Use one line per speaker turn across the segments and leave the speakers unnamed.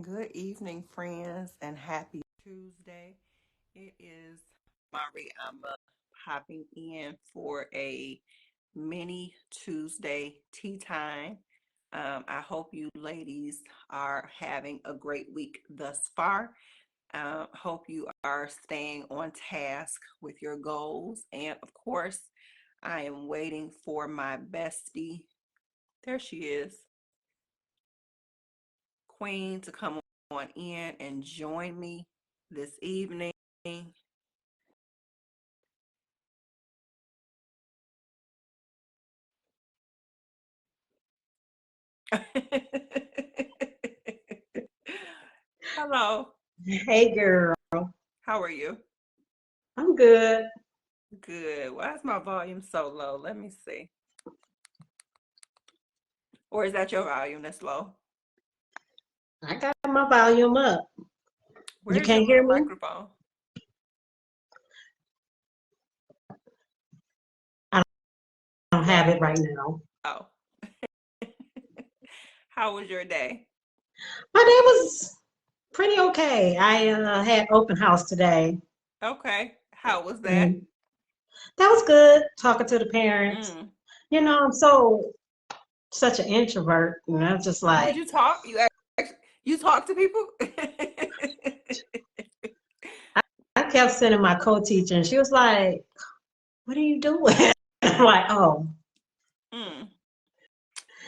Good evening, friends, and happy Tuesday. It is Mari. I'm hopping in for a mini Tuesday tea time. I hope you ladies are having a great week thus far. Hope you are staying on task with your goals. And of course, I am waiting for my bestie. There she is, Queen, to come on in and join me this evening. Hello.
Hey girl,
How are you?
I'm good.
Good. Why is my volume so low? Let me see. Or is that your volume that's low?
I got my volume up. You
Where's your
can't hear
little
me?
microphone?
I don't have it right now.
Oh. How was your day?
My day was pretty okay. I had open house today,
Okay. How was that?
and that was good. Talking to the parents.
Mm.
I'm such an introvert, and I'm just
Did
like,
you talk? You talk to people?
I kept sending my co-teacher, and she was like, "What are you doing?" I'm like, "Oh,
Mm.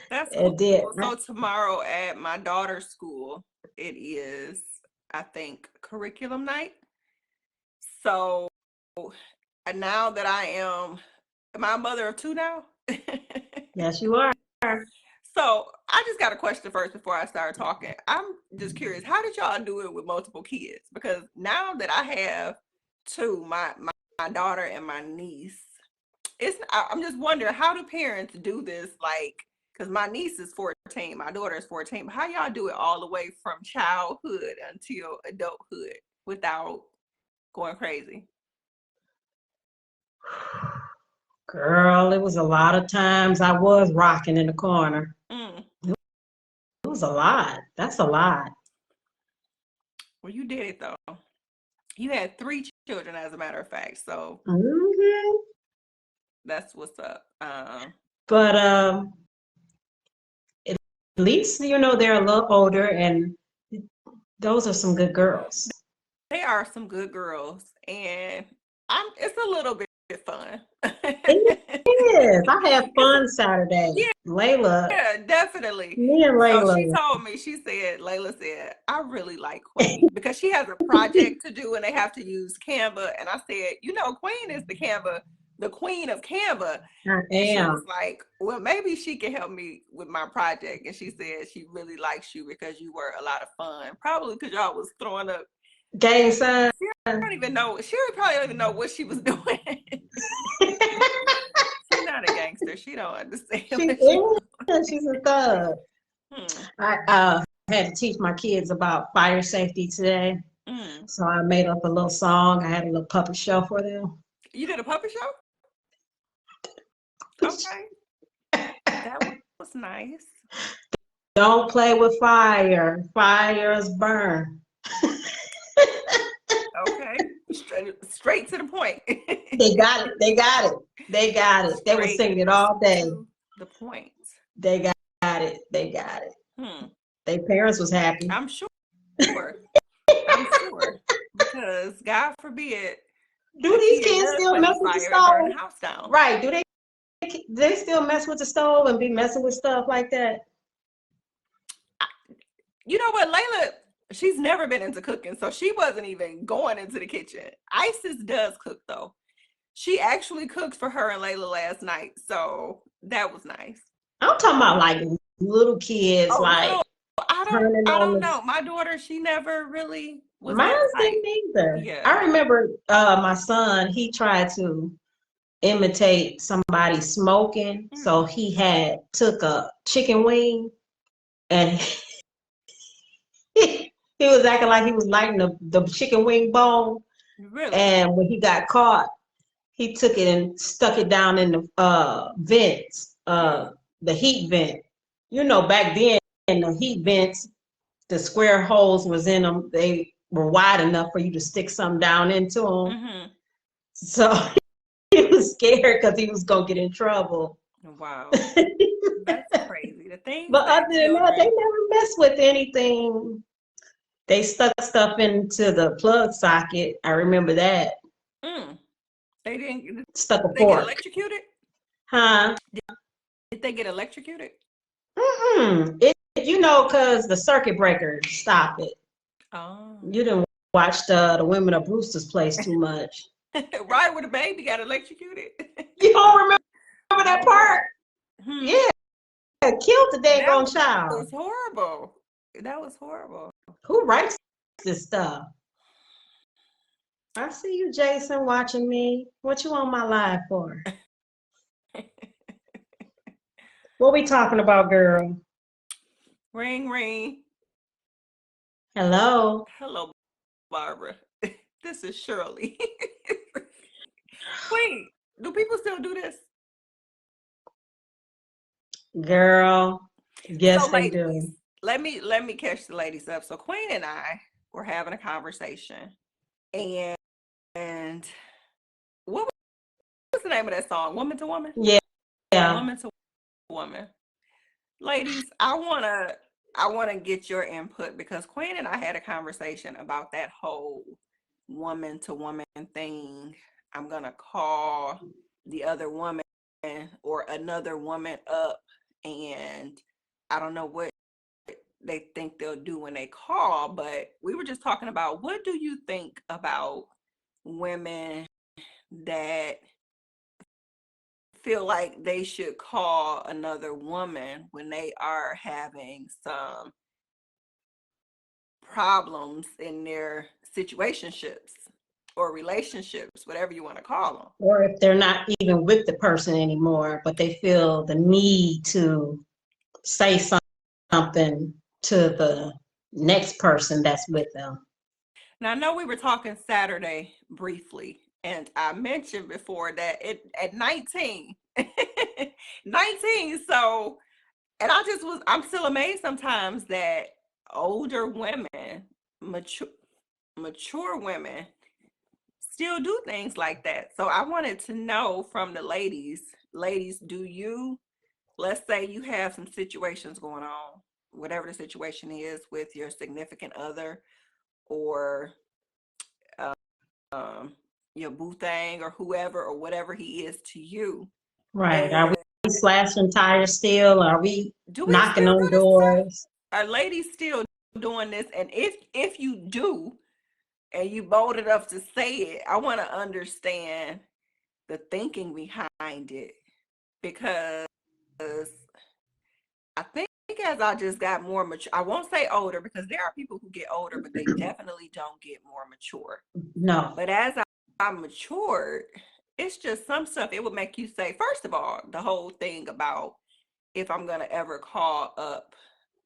That's cool.
it did."
So tomorrow at my daughter's school, it is, I think, curriculum night. So now that am I a mother of two now?
Yes, you are.
So I just got a question first before I start talking. I'm just curious, how did y'all do it with multiple kids? Because now that I have two, my daughter and my niece, I'm just wondering, how do parents do this? Like, because my niece is 14, my daughter is 14, but how y'all do it all the way from childhood until adulthood without going crazy?
Girl, it was a lot of times I was rocking in the corner.
Mm.
It was a lot. That's a lot.
Well, you did it though. You had three children, as a matter of fact. So
hmm
that's what's up.
But at least they're a little older, and those are some good girls.
They are some good girls, and it's a little bit fun.
It is. I had
It's
fun Saturday.
Yeah,
Layla,
yeah, definitely.
me and
So she
Layla.
told me, Layla said, I really like Queen because she has a project to do and they have to use Canva. And I said, Queen is the queen of Canva.
I
And she was
am.
like, well, maybe she can help me with my project. And she said she really likes you because you were a lot of fun. Probably because y'all was throwing up.
Gang sign.
She don't even know. She probably don't even know what she was doing. She's not a gangster. She don't understand
She
what she was.
is. She's a thug.
Hmm.
I had to teach my kids about fire safety today.
Mm.
So I made up a little song. I had a little puppet show for them.
You did a puppet show? Okay, that was nice.
Don't play with fire. Fires burn.
Okay, straight to the point.
They got it. They got it. They got it. They were
Straight
singing it all day.
to the point.
They got it. They got it.
Hmm.
Their parents was happy.
I'm sure. I'm sure because God forbid
Do
a
these
kid
kids
does
still
play
mess
with
with the
fire and burn the
stove?
house down.
Right. Do they still mess with the stove and be messing with stuff like that?
You know what, Layla? She's never been into cooking, so she wasn't even going into the kitchen. Isis does cook though. She actually cooked for her and Layla last night, so that was nice.
I'm talking about like little kids,
Oh,
like
little, I don't,
turning
I
on
don't
the.
know. My daughter, she never really was
Mine
that type.
didn't either.
Yeah.
I remember my son, he tried to imitate somebody smoking. So
Mm,
he had took a chicken wing and he was acting like he was lighting the chicken wing bone.
really?
And when he got caught, he took it and stuck it down in the vents,
Mm,
the heat vent. Back then the heat vents, the square holes was in them. They were wide enough for you to stick something down into them.
Mm-hmm.
So he was scared because he was gonna get in trouble.
Wow. That's crazy. The things
But other
that
than that, they
children.
never mess with anything. They stuck stuff into the plug socket. I remember that.
Mm, they didn't. Did
Stuck a
they get
fork.
electrocuted?
Huh?
Did they get electrocuted?
Mm-mm. You know, because the circuit breaker stopped it.
Oh.
You didn't watch the Women of Brewster's Place too much.
Right where the baby got electrocuted.
You don't remember that part?
Hmm.
Yeah, killed the
That
daggone child.
was horrible. That was horrible.
Who writes this stuff? I see you, Jason, watching me. What you on my live for? What we talking about, girl?
Ring ring.
Hello,
Hello, Barbara. This is Shirley. Wait, do people still do this?
girl.
So,
Yes, they
ladies,
do.
let me catch the ladies up. So, Queen and I were having a conversation, and what was the name of that song? Woman to Woman.
Yeah, yeah.
Woman to Woman. Ladies, I wanna get your input because Queen and I had a conversation about that whole woman to woman thing. I'm gonna call the other woman or another woman up, and I don't know what they think they'll do when they call, but we were just talking about what do you think about women that feel like they should call another woman when they are having some problems in their situationships or relationships, whatever you want to call them.
Or if they're not even with the person anymore, but they feel the need to say something to the next person that's with them.
Now, I know we were talking Saturday briefly, and I mentioned before that at 19, 19, so, and I'm still amazed sometimes that older women, mature women, still do things like that. So I wanted to know from the ladies, do you, let's say you have some situations going on, whatever the situation is with your significant other or um, your boo thing or whoever or whatever he is to you.
Right. Are
And
we slashing tires still? Are we
do we
knocking
still
on
do this stuff?
doors?
Are ladies still doing this? And if you do, and you bold enough to say it, I want to understand the thinking behind it because I think as I just got more mature, I won't say older because there are people who get older, but they definitely don't get more mature.
No.
But as I matured, it's just some stuff it would make you say, first of all, the whole thing about if I'm going to ever call up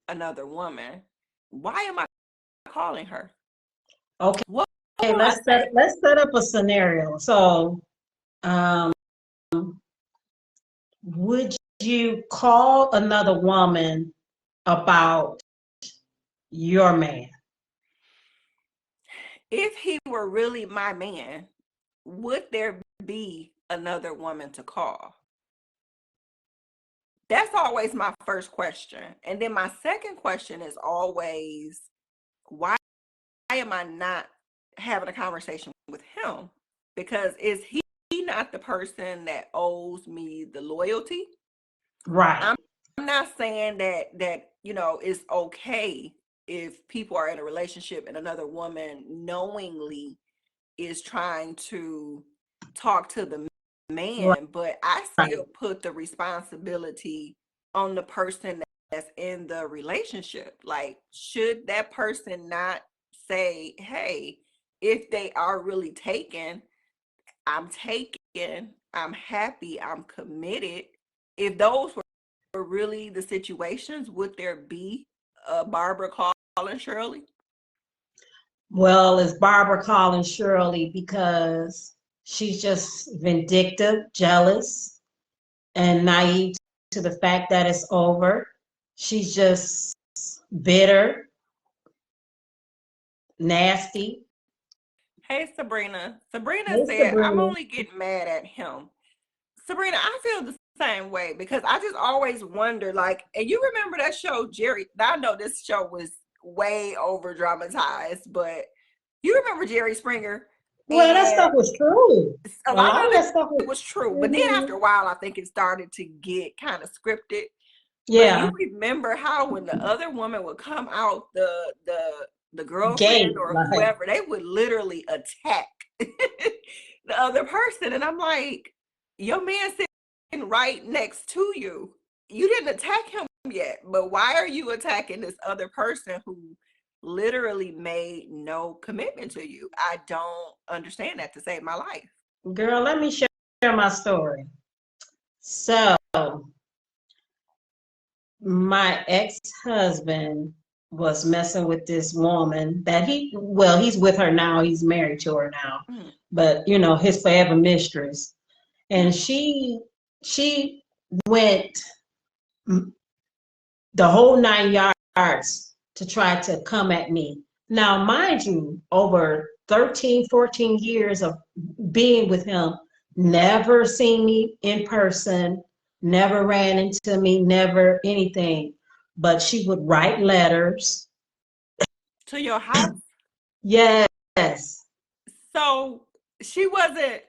another woman, why am I calling her?
Okay,
What will I
let's
say?
set up a scenario. So, um, would you call another woman about your man?
If he were really my man, would there be another woman to call? That's always my first question. And then my second question is always, why am I not having a conversation with him? Because is he not the person that owes me the loyalty?
Right,
I'm not saying that it's okay if people are in a relationship and another woman knowingly is trying to talk to the
right.
man, but I still put the responsibility on the person that's in the relationship. Like, should that person not say, hey, if they are really taken, I'm happy, I'm committed. If those were really the situations, would there be a Barbara calling Shirley?
Well, it's Barbara calling Shirley because she's just vindictive, jealous, and naive to the fact that it's over. She's just bitter nasty.
Hey, Sabrina. Sabrina
Hey,
said, I'm
Sabrina.
only getting mad at him. Sabrina, I feel the same way because I just always wonder, like, and you remember that show, Jerry? I know this show was way over dramatized, but you remember Jerry Springer?
Well, that
And
stuff was true.
a
A
lot
lot of
of
that stuff
it
was.
was true, but then after
Mhm.
a while, I think it started to get kind of scripted. But you
Yeah,
remember how when the other woman would come out, the girlfriend
gay.
or
Like,
whoever, they would literally attack the other person, and I'm like, your man sitting right next to you. You didn't attack him yet, but why are you attacking this other person who literally made no commitment to you? I don't understand that to save my life.
girl, let me share my story. So, my ex-husband was messing with this woman that he's with her now. He's married to her now,
Mm,
but his forever mistress. And
mm.
she went the whole 9 yards to try to come at me. Now, mind you, over 13, 14 years of being with him, never seen me in person, never ran into me, never anything. But she would write letters.
To your house?
Yes.
So she wasn't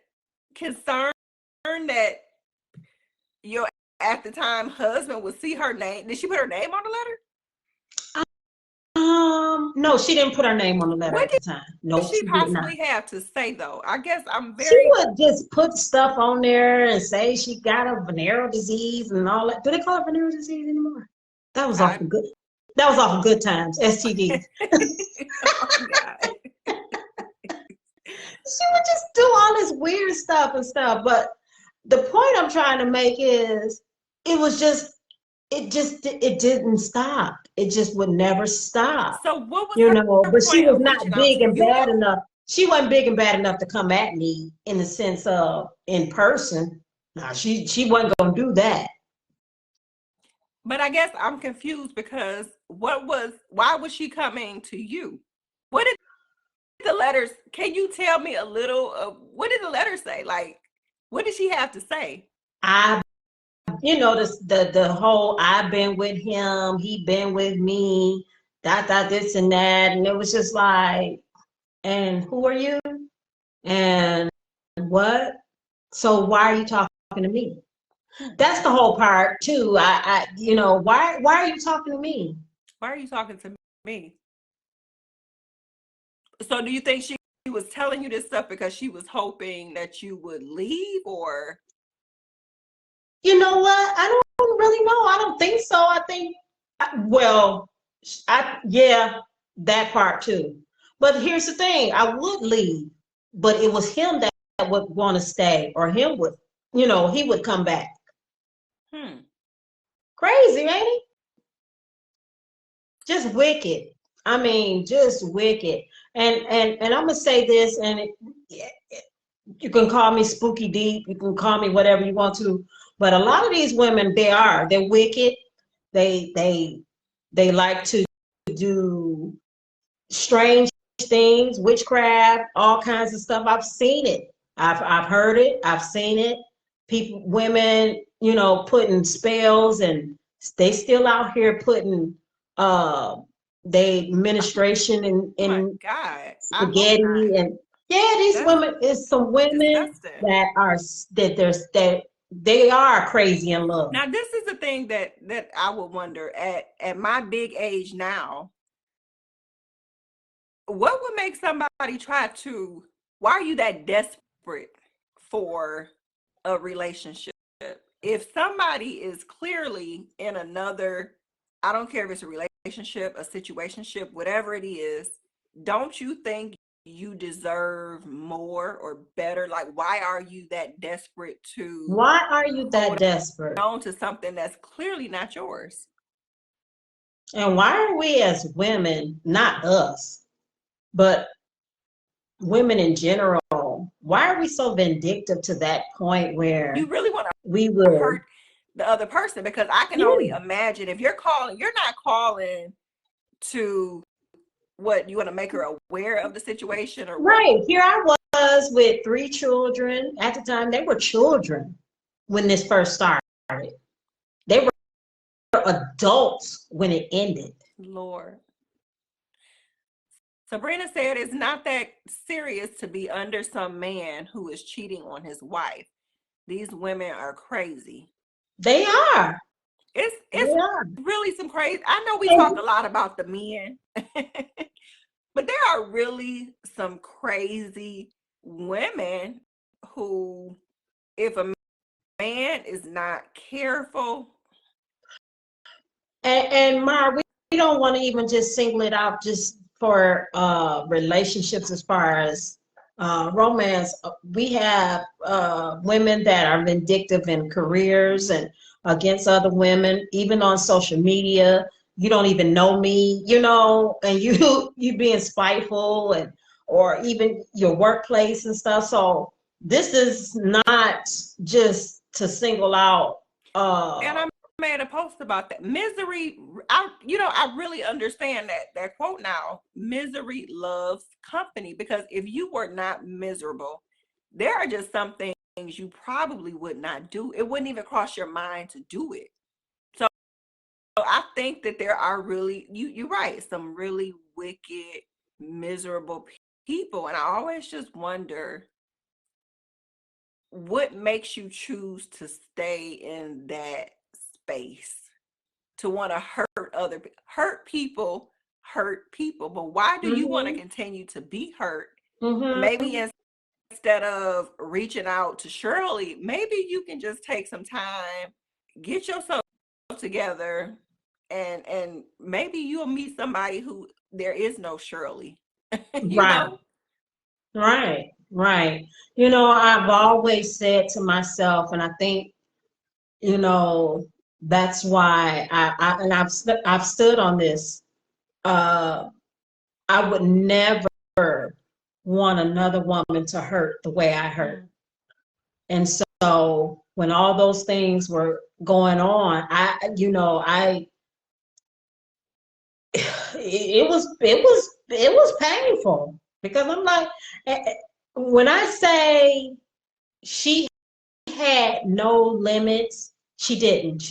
concerned that your at the time husband would see her name. Did she put her name on the letter?
No, she didn't put her name on the letter
What
at the time.
did
Nope,
she
she did not.
possibly have to say though? I guess I'm
She
very
would just put stuff on there and say she got a venereal disease and all that. Do they call it venereal disease anymore? That was
I
awful good. That was awful good times. STDs.
oh God.
She would just do all this weird stuff and stuff. But the point I'm trying to make is it was just it didn't stop. It just would never stop.
So what was her
But she
point
was
of reaching
not
out
big
to
and
you
bad
though?
enough. She wasn't big and bad enough to come at me in the sense of in person. No, she wasn't gonna do that.
But I guess I'm confused because why was she coming to you? What did the letters, can you tell me a little of what did the letters say? Like, what did she have to say?
I the whole I've been with him, he been with me, that this and that, and it was just like, and who are you? And what? So why are you talking to me? That's the whole part too. Why are you talking to me?
Why are you talking to me? So do you think she was telling you this stuff because she was hoping that you would leave or
You know what? I don't really know. I don't think so. I think, well, yeah, that part too. But here's the thing: I would leave, but it was him that would want to stay, or him would, he would come back.
hmm.
Crazy, ain't he? Just wicked. I mean, just wicked. And I'm gonna say this, and you can call me spooky deep, you can call me whatever you want to, but a lot of these women, they're wicked. They they like to do strange things, witchcraft, all kinds of stuff. I've seen it. I've heard it. I've seen it. People, women, putting spells, and they still out here putting uh they ministration
Oh my
in
God. I hope not.
spaghetti. And yeah, these
That's
women is some women
disgusting.
that are that they are crazy in love.
Now this is the thing that I would wonder at my big age now, what would make somebody try to, why are you that desperate for a relationship? If somebody is clearly in another, I don't care if it's a relationship, a situationship, whatever it is, don't you think you deserve more or better? Like, why are you that desperate to
Why are you that
hold
desperate?
on to something that's clearly not yours?
And why are we as women, not us, but women in general, why are we so vindictive to that point
You
where
really want
we
to
will,
hurt the other person because I can only
yeah,
imagine if you're calling, you're not calling to what, you want to make her aware of the situation or what?
Right. Here I was with 3 children. At the time, they were children when this first started. They were adults when it ended.
Lord. Sabrina said it's not that serious to be under some man who is cheating on his wife. These women are crazy.
They are.
It's
They are.
really some crazy. I know we talk
And
a lot about the men, but there are really some crazy women who, if a man is not careful.
and Mara, we don't want to even just single it out just for relationships as far as romance. We have women that are vindictive in careers and against other women, even on social media. You don't even know me, you know, and you being spiteful, and or even your workplace and stuff. So this is not just to single out.
And I made a post about that. Misery, I really understand that quote now. Misery loves company, because if you were not miserable, there are just some things you probably would not do. It wouldn't even cross your mind to do it. So I think that there are really, you're right, some really wicked, miserable people. And I always just wonder, what makes you choose to stay in that space, to want to hurt people, but why do you want to
Mhm,
continue to be hurt? Maybe
mhm.
instead of reaching out to Shirley, maybe you can just take some time, get yourself together, and maybe you'll meet somebody who there is no Shirley. you
Right,
know
right, right. You know, I've always said to myself, and I think, you know, that's why I've stood on this. Uh, I would never want another woman to hurt the way I hurt.
Mm.
And so when all those things were going on, it was painful because I'm like, when I say she had no limits, she didn't.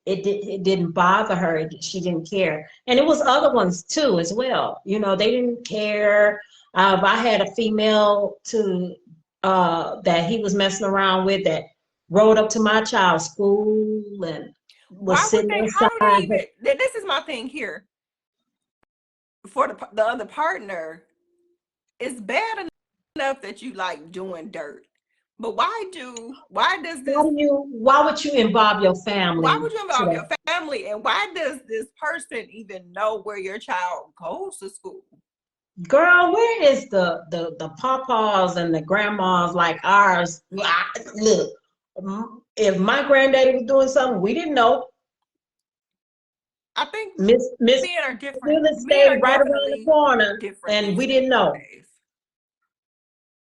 It didn't bother her. She didn't care. And it was other ones too as well. You know, they didn't care. If I had a female that he was messing around with that rode up to my child's school and
Why
was
would
sitting
they? How do they
inside.
even? This is my thing here. For the other partner, it's bad enough that you like doing dirt, but
Why would you involve your
why
family
would you
to
involve your
that?
family, and why does this person even know where your child goes to school?
Girl, where is the papas and the grandmas like ours? Look, if my granddaddy was doing something we didn't know,
I think
Miss
men are different.
Phyllis
Men are
stayed right around the
definitely
corner
different
and
these
we didn't know.
days.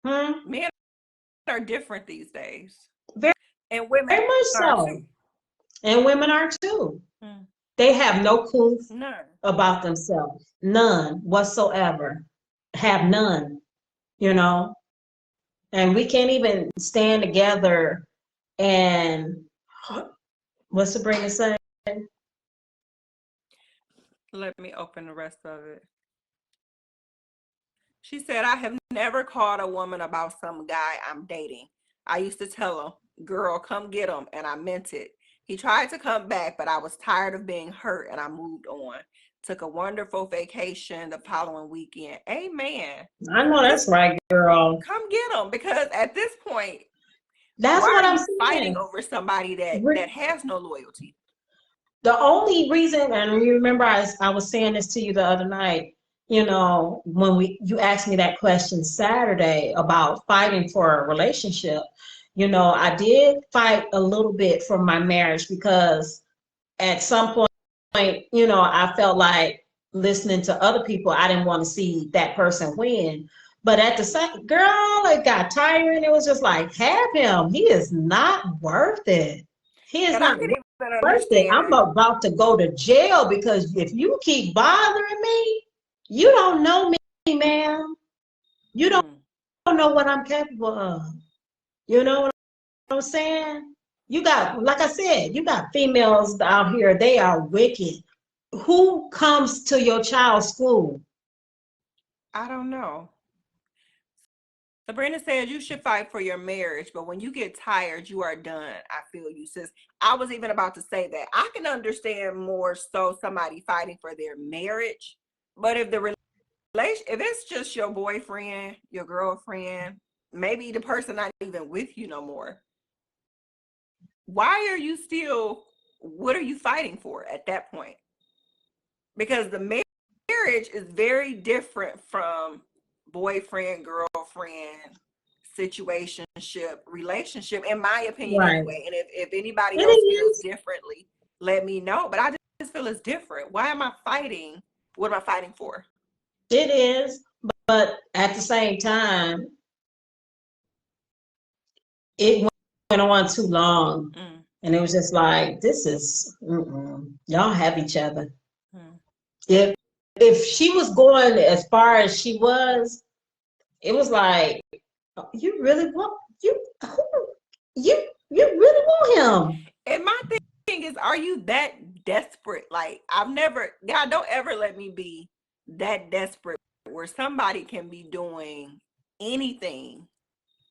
Hmm?
Men are different these days,
Very,
and women
very much
are
so.
too.
And women are too.
Mm.
They have no clue
None.
about themselves. None whatsoever. Have none, you know? And we can't even stand together and what's Sabrina saying?
Let me open the rest of it. She said, I have never called a woman about some guy I'm dating. I used to tell him, girl, come get him. And I meant it. He tried to come back, but I was tired of being hurt and I moved on. Took a wonderful vacation the following weekend. Amen.
I know
Just
that's right, girl.
come get him, because at this point,
That's
why
what
are
I'm
you fighting
saying.
over somebody that has no loyalty?
The only reason, and you remember I was saying this to you the other night, you know, when you asked me that question Saturday about fighting for a relationship, you know, I did fight a little bit for my marriage because at some point, you know, I felt like listening to other people, I didn't want to see that person win. But at the same, girl, it got tiring. It was just like, have him. He is not worth it. He is
And I
not
can even
worth it. I'm
understand.
about to go to jail because if you keep bothering me, You don't know me, ma'am. You don't
Mm.
know what I'm capable of. You know what I'm saying? You got, like I said, you got females out here, they are wicked. Who comes to your child's school?
I don't know. Sabrina says you should fight for your marriage, but when you get tired, you are done. I feel you, sis. I was even about to say that. I can understand more so somebody fighting for their marriage, but if the relation, if it's just your boyfriend, your girlfriend, maybe the person not even with you no more, why are you still, what are you fighting for at that point? Because the marriage is very different from boyfriend, girlfriend, situationship, relationship, in my opinion
Right.
anyway. And if anybody
It
else feels
is.
differently, let me know. But I just feel it's different. Why am I fighting? What am I fighting for?
It is. But at the same time, it went on too long.
Mm,
And it was just like, this is, y'all have each other.
mm.
If she was going as far as she was, it was like, you really want who, you really want him.
And my thing is, are you that desperate? Like, I've never, God, don't ever let me be that desperate where somebody can be doing anything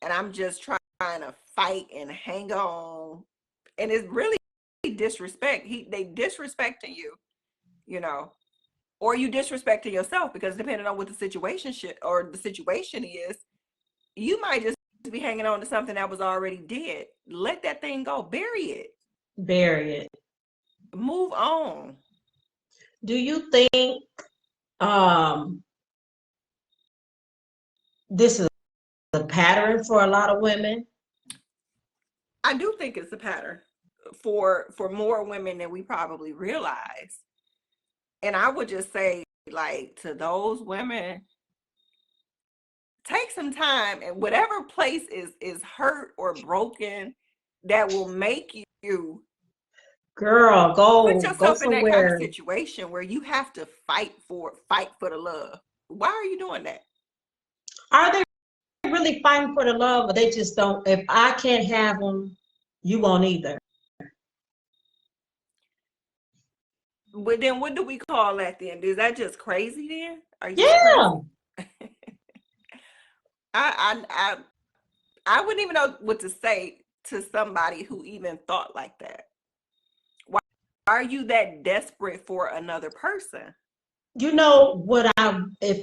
and I'm just trying to fight and hang on. And it's really disrespect. They disrespecting you, you know, or you disrespecting yourself because depending on what the situation is, you might just be hanging on to something that was already dead. Let that thing go. Bury it.
Bury it.
Move on.
Do you think um this is a pattern for a lot of women?
I do think it's a pattern for more women than we probably realize. And I would just say, like, to those women, take some time and whatever place is hurt or broken that will make you
Girl,
put
go
yourself in that kind of
somewhere.
situation where you have to fight for the love. Why are you doing that?
Are they really fighting for the love, or they just don't? If I can't have them, you won't either.
But then what do we call that then? Is that just crazy then? Are you just
Yeah,
crazy? I I wouldn't even know what to say to somebody who even thought like that. Why are you that desperate for another person?
you know what I if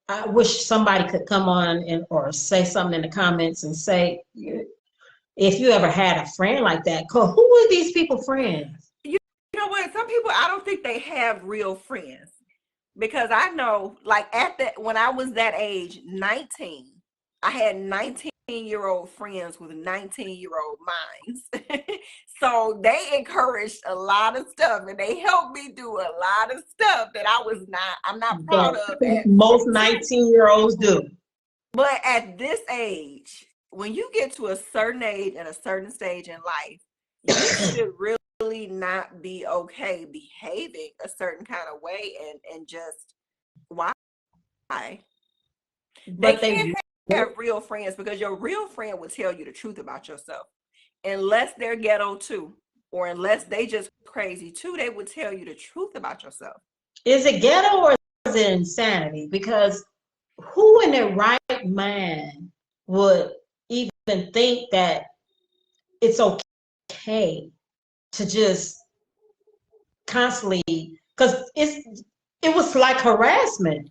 I wish somebody could come on and or say something in the comments and say if you ever had a friend like that. 'Cause who are these people friends?
You know what? Some people, I don't think they have real friends because I know, like at that when I was that age, 19, I had 19-year-old friends with 19-year-old minds. So they encouraged a lot of stuff and they helped me do a lot of stuff that I'm not proud
That
of at
most
42.
19-year-olds do.
But at this age, when you get to a certain age and a certain stage in life, you should really not be okay behaving a certain kind of way and just why? They
But they
can't have real friends because your real friend will tell you the truth about yourself. Unless they're ghetto too, or unless they just crazy too, they would tell you the truth about yourself.
is it ghetto or is it insanity? Because who in their right mind would even think that it's okay to just constantly because it was like harassment.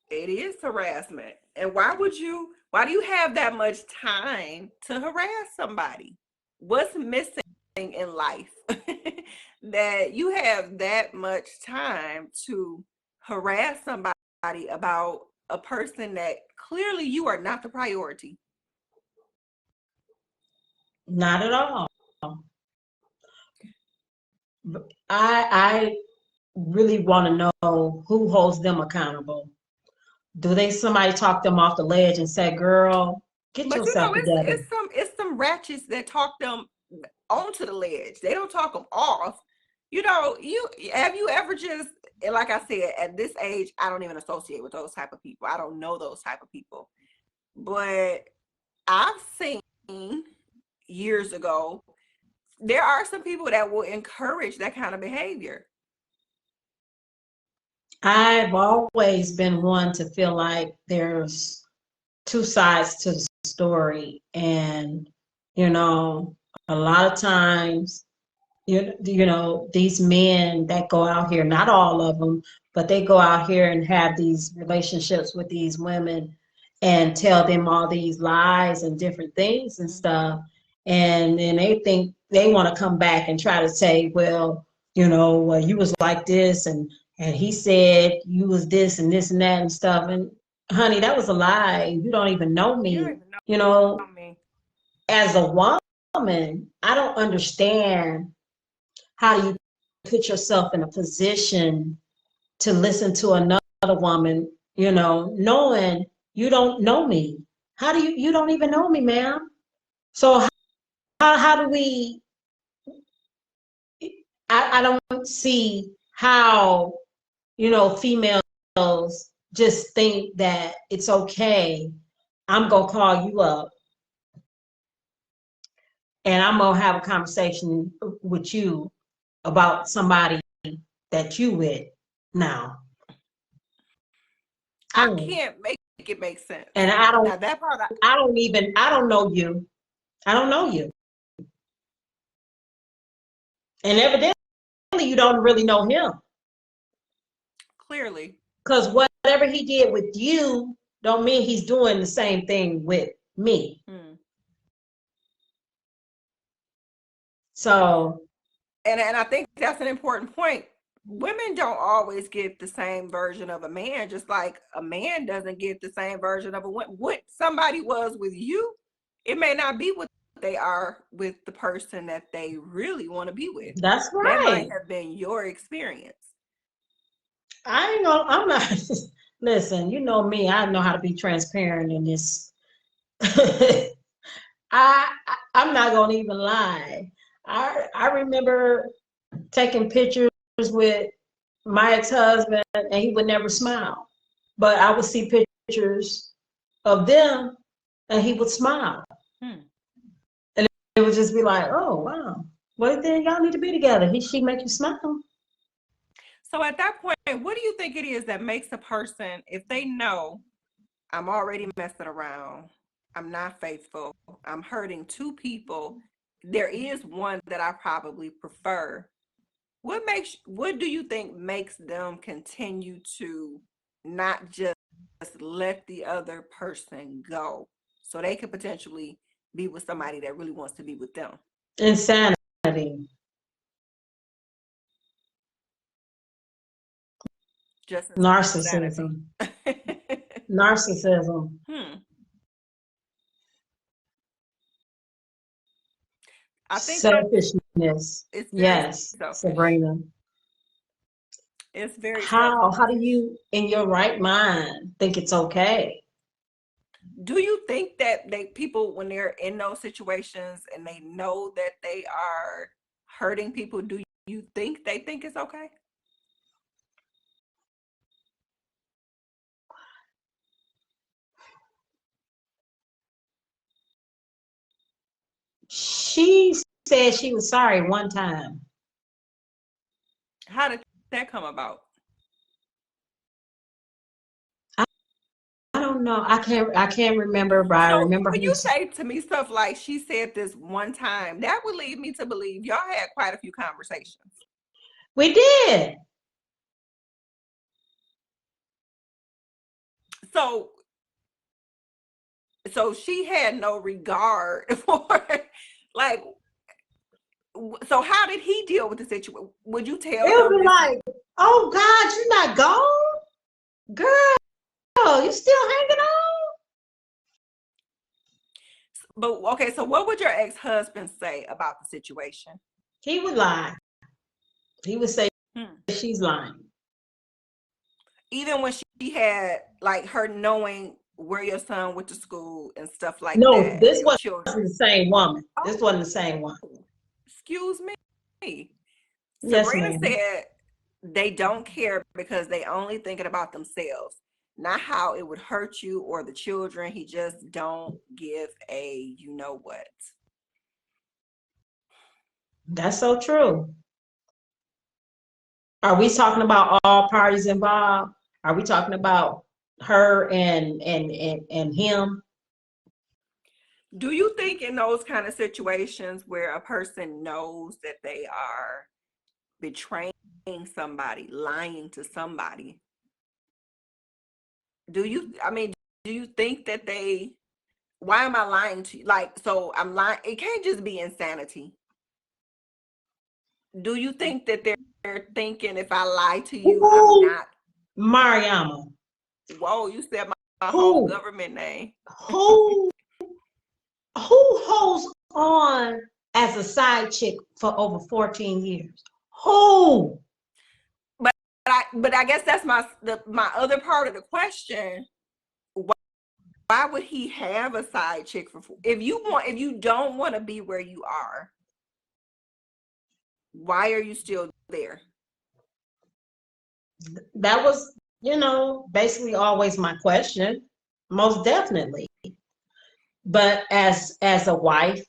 It is harassment. And why do you have that much time to harass somebody? What's missing in life that you have that much time to harass somebody about a person that clearly you are not the priority?
Not at all. I really want to know who holds them accountable. Do they somebody talk them off the ledge and say, "Girl, get
But you
yourself
know,
together"?
it's some ratchets that talk them onto the ledge. They don't talk them off. You know, you have you ever just and like I said, at this age, I don't even associate with those type of people. I don't know those type of people. But I've seen years ago, there are some people that will encourage that kind of behavior.
I've always been one to feel like there's two sides to the story. And, you know, a lot of times, these men that go out here, not all of them, but they go out here and have these relationships with these women and tell them all these lies and different things and stuff. And then they think they want to come back and try to say, well, well, you was like this and he said you was this and this and that and stuff. And honey, that was a lie. You don't even know
You
me.
don't even
You know,
know me.
as a woman, I don't understand how do you put yourself in a position to listen to another woman, knowing you don't know me? How do you don't even know me, ma'am? So how do we, I don't see how, females just think that it's okay. I'm going to call you up and I'm going to have a conversation with you about somebody that you with now.
I can't make it make sense.
And I
Now that part,
I don't know you. I don't know you. And evidently you don't really know him.
clearly.
Because whatever he did with you don't mean he's doing the same thing with me. So,
and I think that's an important point. Women don't always get the same version of a man, just like a man doesn't get the same version of a woman. What somebody was with you, it may not be what they are with the person that they really want to be with.
that's right.
That might have been your experience.
I ain't gonna, I'm not, listen, you know me, I know how to be transparent in this. I'm not gonna even lie. I remember taking pictures with my ex-husband and he would never smile. But I would see pictures of them and he would smile. And it would just be like, oh wow. Well then y'all need to be together. She make you smile.
So at that point, what do you think it is that makes a person, if they know I'm already messing around, I'm not faithful, I'm hurting two people, there is one that I probably prefer. What do you think makes them continue to not just let the other person go so they could potentially be with somebody that really wants to be with them?
Insanity.
Just
Narcissism. Narcissism.
I think
selfishness. Yes, selfish. Sabrina.
It's very
how do you in your right mind think it's okay?
Do you think that people, when they're in those situations and they know that they are hurting people, do you think they think it's okay?
She said she was sorry one time.
How did that come about?
I don't know. I can't remember, but I remember
when you say to me stuff like she said this one time, that would lead me to believe y'all had quite a few conversations.
We did.
So she had no regard for like, so how did he deal with the situation? Would you tell him?
It would be like, oh God, you're not gone? Girl, you still hanging on?
But okay, so what would your ex-husband say about the situation?
He would lie. He would say she's lying.
Even when she had like her knowing where your son went to school and stuff like
that.
No,
this wasn't the same woman. Oh. This wasn't the same one.
Excuse me.
Yes,
Sabrina said they don't care because they only thinking about themselves, not how it would hurt you or the children. He just don't give a you know what.
That's so true. Are we talking about all parties involved? Are we talking about her and him?
Do you think in those kind of situations where a person knows that they are betraying somebody, lying to somebody, I mean, do you think that they, why am I lying to you? Like, so I'm lying. It can't just be insanity. Do you think that they're thinking if I lie to you, I'm
Who,
not,
Mariama?
whoa, you said my whole
Who,
government name.
who, who holds on as a side chick for over 14 years? Who?
But I guess that's my other part of the question. Why would he have a side chick for if you don't want to be where you are, why are you still there?
That was, basically always my question. Most definitely. But as a wife,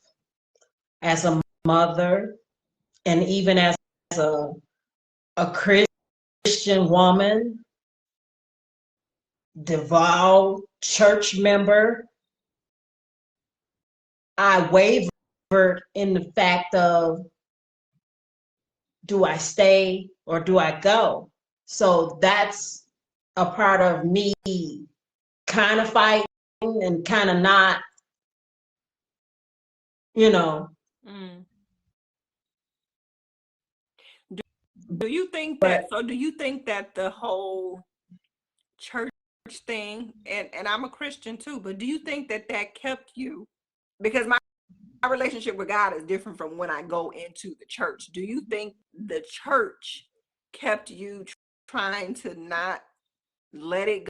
as a mother, and even as a a Christian woman, devout church member, I wavered in the fact of, do I stay or do I go? So that's a part of me kind of fighting and kind of not, you know.
Mm. Do you think
But
that, so do you think that the whole church thing, and I'm a Christian too, but do you think that that kept you, because my relationship with God is different from when I go into the church. Do you think the church kept you trying to not let it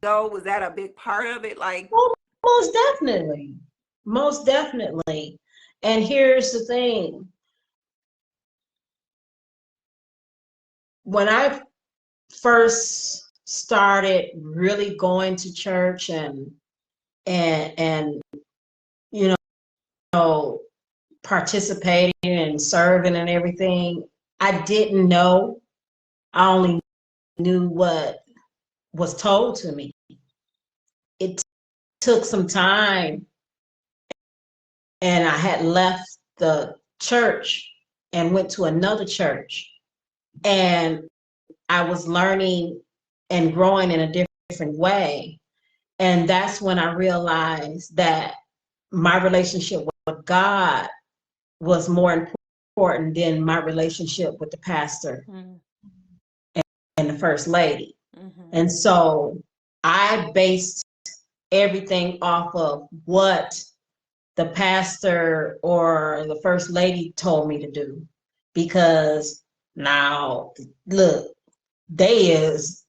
go? Was that a big part of it? Like,
oh, most definitely, most definitely. And here's the thing: when I first started really going to church and you know participating and serving and everything, I didn't know. I only knew what was told to me. It took some time, and I had left the church and went to another church, and I was learning and growing in a different way. And that's when I realized that my relationship with God was more important than my relationship with the pastor
mm,
and the first lady.
mm-hmm.
And so I based everything off of what the pastor or the first lady told me to do. Because now, look, they is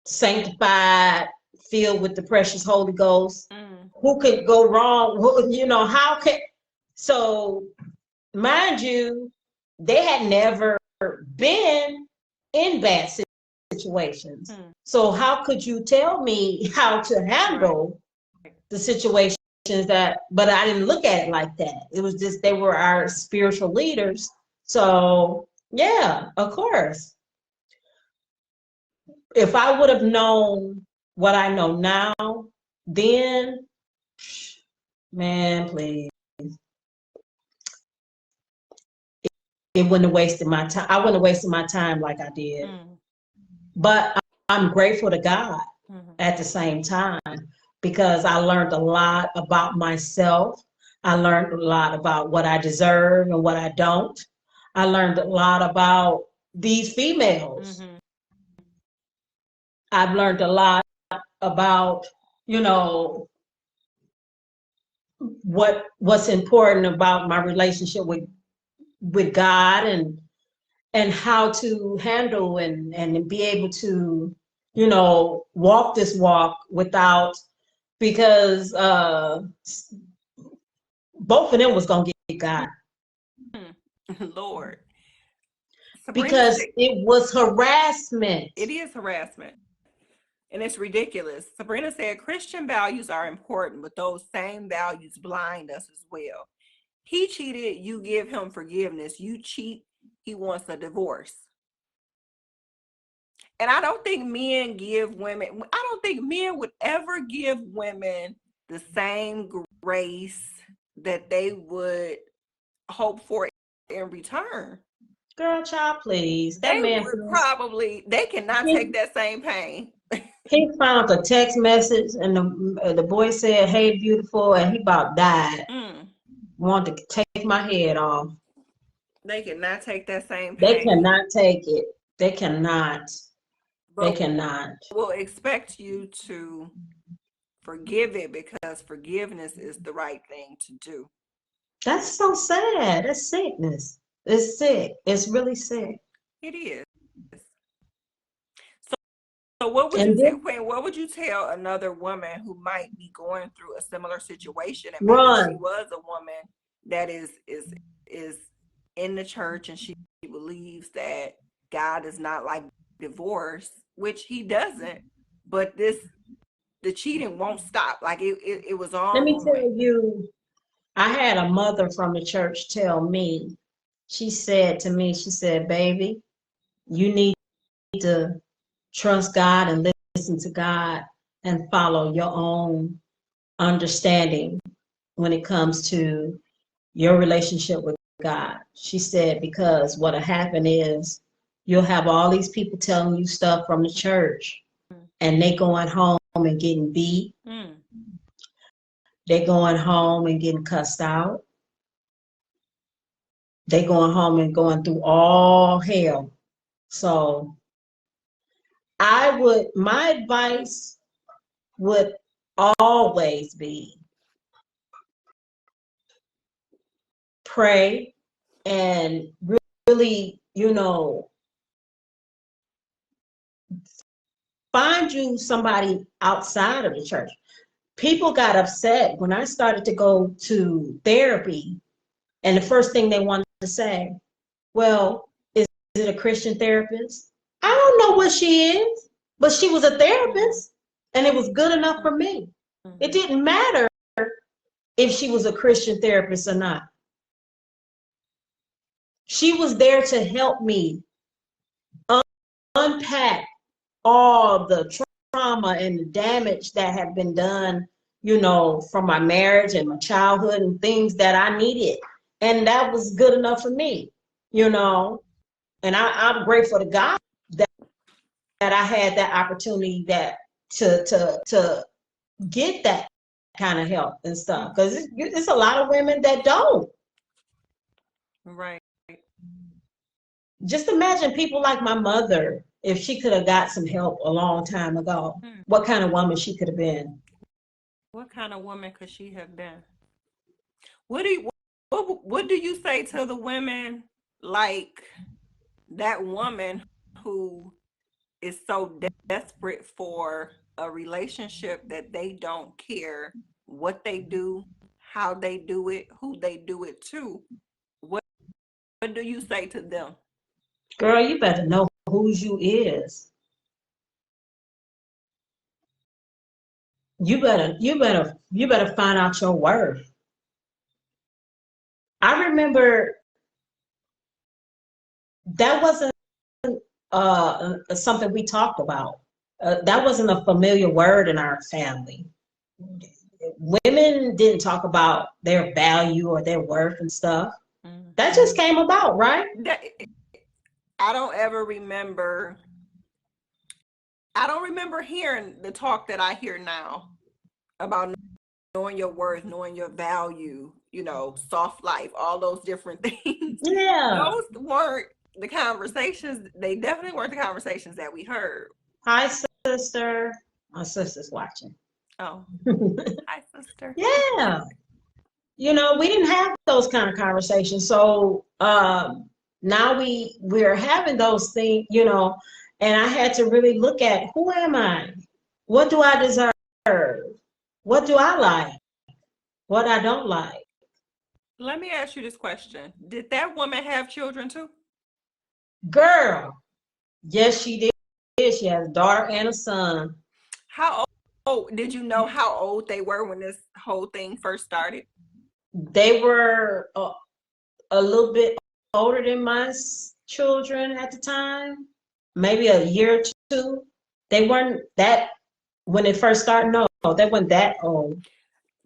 sanctified, filled with the precious Holy Ghost.
Mm.
Who could go wrong? How can, so mind you, they had never been in bad situations.
Mm.
So how could you tell me how to
Right.
handle the situations that, but I didn't look at it like that. It was just, they were our spiritual leaders. So yeah, of course. If I would have known what I know now, then, man, please, it wouldn't have wasted my time. I wouldn't have wasted my time like I did.
Mm.
But I'm grateful to God
Mm-hmm.
at the same time, because I learned a lot about myself. I learned a lot about what I deserve and what I don't. I learned a lot about these females.
Mm-hmm.
I've learned a lot about, you know, what's important about my relationship with God, and how to handle and be able to, walk this walk without, because both of them was gonna get God.
Mm. Lord. Sabrina
because
said
it was harassment.
it is harassment. And it's ridiculous. Sabrina said Christian values are important, but those same values blind us as well. He cheated, you give him forgiveness. You cheat, he wants a divorce. And I don't think men give women, I don't think men would ever give women the same grace that they would hope for in return.
Girl, child, please.
They
That man,
would probably, they cannot take
he,
that same pain.
he found a text message, and the boy said, "Hey, beautiful," and he about died.
Mm,
Wanted to take my head off.
they cannot take that same
They
pain,
cannot take it. They cannot. They
but
cannot.
will expect you to forgive it because forgiveness is the right thing to do.
That's so sad. That's sickness. It's sick. It's really sick.
It is. So, so what would you
And
say,
then
Quinn? What would you tell another woman who might be going through a similar situation, and maybe she
run.
was a woman that is in the church and she believes that God is not like divorce, which he doesn't, but the cheating won't stop. Like it was
Let me
ongoing.
tell you, I had a mother from the church tell me, she said to me, she said, baby, you need to trust God and listen to God and follow your own understanding when it comes to your relationship with God. She said, because what'll happen is you'll have all these people telling you stuff from the church and they going home and getting beat.
Mm.
They going home and getting cussed out. They going home and going through all hell. So my advice would always be pray and really, find you somebody outside of the church. People got upset when I started to go to therapy, and the first thing they wanted to say, well, is it a Christian therapist? I don't know what she is, but she was a therapist, and it was good enough for me. It
Mm-hmm.
didn't matter if she was a Christian therapist or not. She was there to help me unpack all the trauma and the damage that had been done, from my marriage and my childhood and things that I needed. And that was good enough for me, and I'm grateful to God that I had that opportunity to get that kind of help and stuff. Because it's a lot of women that don't.
Right.
Just imagine people like my mother, if she could have got some help a long time ago,
Hmm.
what kind of woman she could have been.
What kind of woman could she have been? What do you what do you say to the women like that woman who is so desperate for a relationship that they don't care what they do, how they do it, who they do it to? What what do you say to them?
Girl, you better know whose you is. You better find out your worth. I remember that wasn't something we talked about. That wasn't a familiar word in our family. Women didn't talk about their value or their worth and stuff. That
Mm-hmm.
just came about, right?
That, I don't ever remember. I don't remember hearing the talk that I hear now about knowing your worth, knowing your value, soft life, all those different things.
Yeah.
Those weren't the conversations. They definitely weren't the conversations that we heard.
Hi, sister. My sister's watching.
Oh, hi, sister.
Yeah. We didn't have those kind of conversations. So now we're having those things, and I had to really look at, who am I? What do I deserve? What do I like? What I don't like?
Let me ask you this question. Did that woman have children too?
Girl, yes, she did. She has a daughter and a son.
How old, did you know how old they were when this whole thing first started?
They were a little bit older than my children at the time, maybe a year or two. They weren't that when it first started. No, they weren't that old.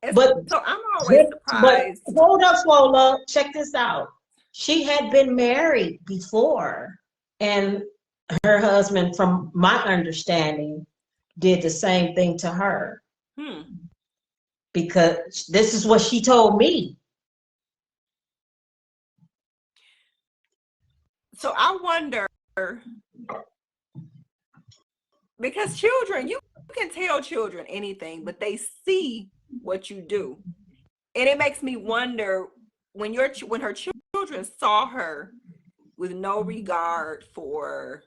And
But
so I'm always
but
surprised.
hold up, Swola. Check this out. She had been married before, and her husband, from my understanding, did the same thing to her
Hmm.
because this is what she told me.
So I wonder, because children, you can tell children anything, but they see what you do. And it makes me wonder when when her children saw her with no regard for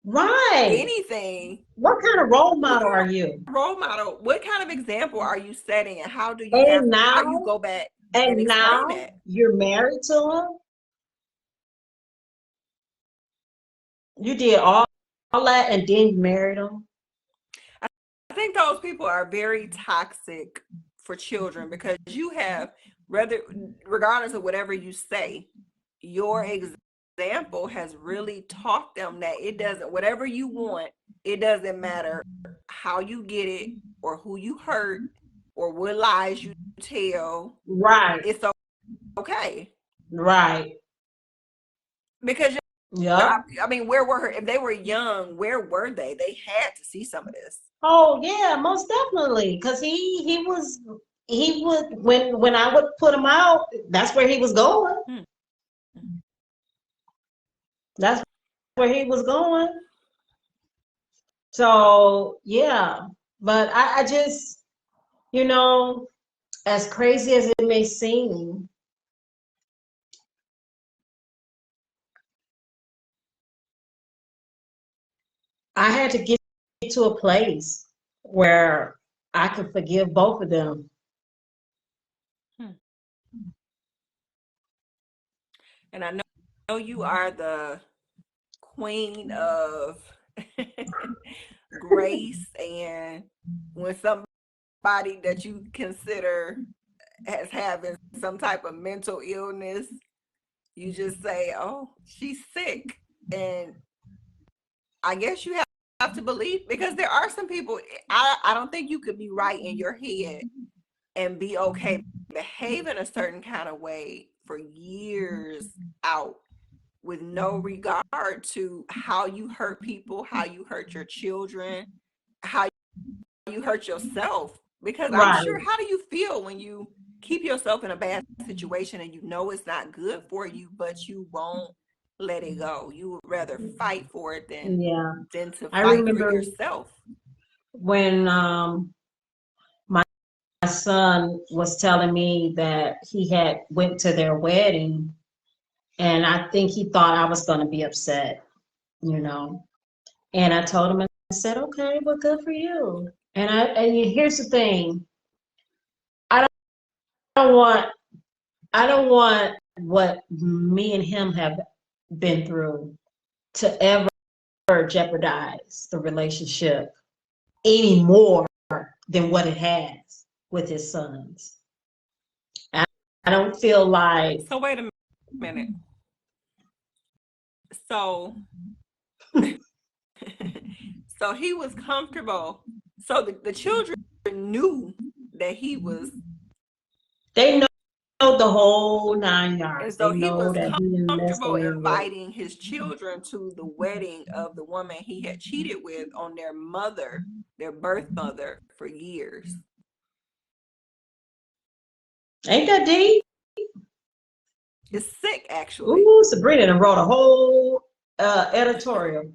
Right.
anything,
What kind of role
what
model
kind
are
of
you?
role model, what kind of example are you setting, and
And
how you
now,
go back and
and
explain
now
that?
you're married to him. You did all that and then you married him.
I think those people are very toxic for children because you have, rather, regardless of whatever you say, your example has really taught them that it doesn't, whatever you want, it doesn't matter how you get it or who you hurt or what lies you tell.
Right,
It's okay.
right.
Because,
Yep.
I mean, where were her, if they were young, where were they? They had to see some of this.
Oh yeah, most definitely. Because he would when I would put him out, that's where he was going.
Hmm.
That's where he was going. So yeah. But I just, you know, as crazy as it may seem, I had to get to a place where I could forgive both of them.
Hmm. And I know you are the queen of grace, and when somebody that you consider as having some type of mental illness, you just say, "Oh, she's sick," and I guess you have to believe, because there are some people. I don't think you could be right in your head and be okay behaving a certain kind of way for years out with no regard to how you hurt people, how you hurt your children, how you hurt yourself. Because I'm
Right.
sure, how do you feel when you keep yourself in a bad situation and you know it's not good for you, but you won't let it go? You would rather fight for it
Yeah.
than to
I
fight for
remember
yourself.
when my son was telling me that he had went to their wedding, and I think he thought I was going to be upset, you know. And I told him, I said, okay, well, good for you. And here's the thing, I don't want I don't want what me and him have been through to ever jeopardize the relationship any more than what it has with his sons. I, I don't feel like
So wait a minute. So so he was comfortable. So the children knew that he was,
they know the whole 9 yards.
and
They
so he
know
was
that he didn't mess
comfortable
around with it.
inviting his children to the wedding of the woman he had cheated with on their mother, their birth mother, for years.
Ain't that deep?
It's sick, actually.
Ooh, Sabrina done wrote a whole editorial.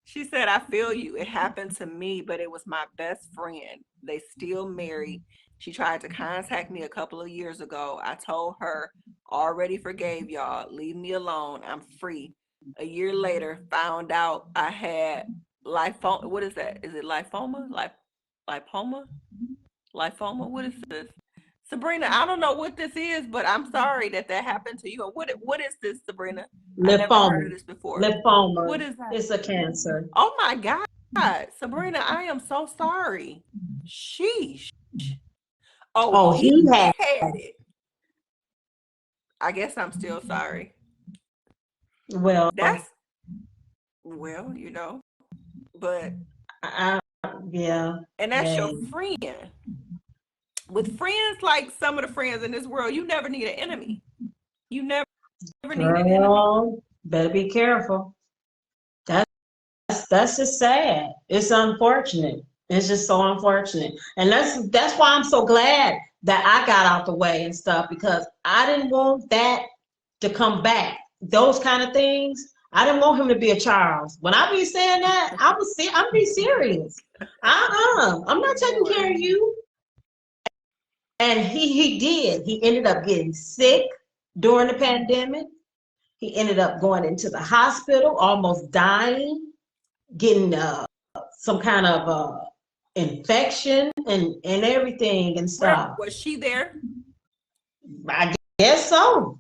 She said, "I feel you. It happened to me, but it was my best friend. They still married. She tried to contact me a couple of years ago. I told her, already forgave y'all. Leave me alone. I'm free. A year later, found out I had lymphoma. What is that? Is it lymphoma? Lipoma? Lymphoma? What is this? Sabrina, I don't know what this is, but I'm sorry that happened to you. What is this, Sabrina? I never heard
Lymphoma.
of this before. What
Lymphoma.
is that?
It's a cancer.
Oh my God, Sabrina, I am so sorry. Sheesh. Oh,
Oh,
he
he had.
had it. I guess I'm still sorry.
Well,
That's well, but
I, yeah,
and that's your
hey,
friend. With friends like some of the friends in this world, you never need an enemy. You never need an enemy.
girl, better be careful. That's just sad. It's unfortunate. It's just so unfortunate. And that's why I'm so glad that I got out the way and stuff because I didn't want that to come back. Those kind of things. I didn't want him to be a Charles. When I be saying that, I'm be serious. I'm not taking care
Lord.
of you. And he did. He ended up getting sick during the pandemic. He ended up going into the hospital, almost dying, getting some kind of infection and everything and
Where
stuff.
was she there?
I guess so.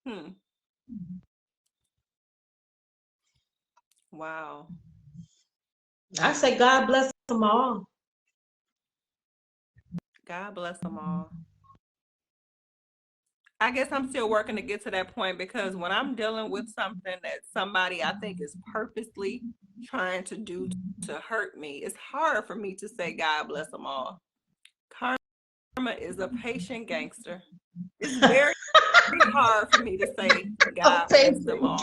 Hmm. Wow.
I say God bless them all.
God bless them all. I guess I'm still working to get to that point because when I'm dealing with something that somebody I think is purposely trying to do to hurt me, it's hard for me to say God bless them all. Karma is a patient gangster. It's very hard for me to say God bless them all.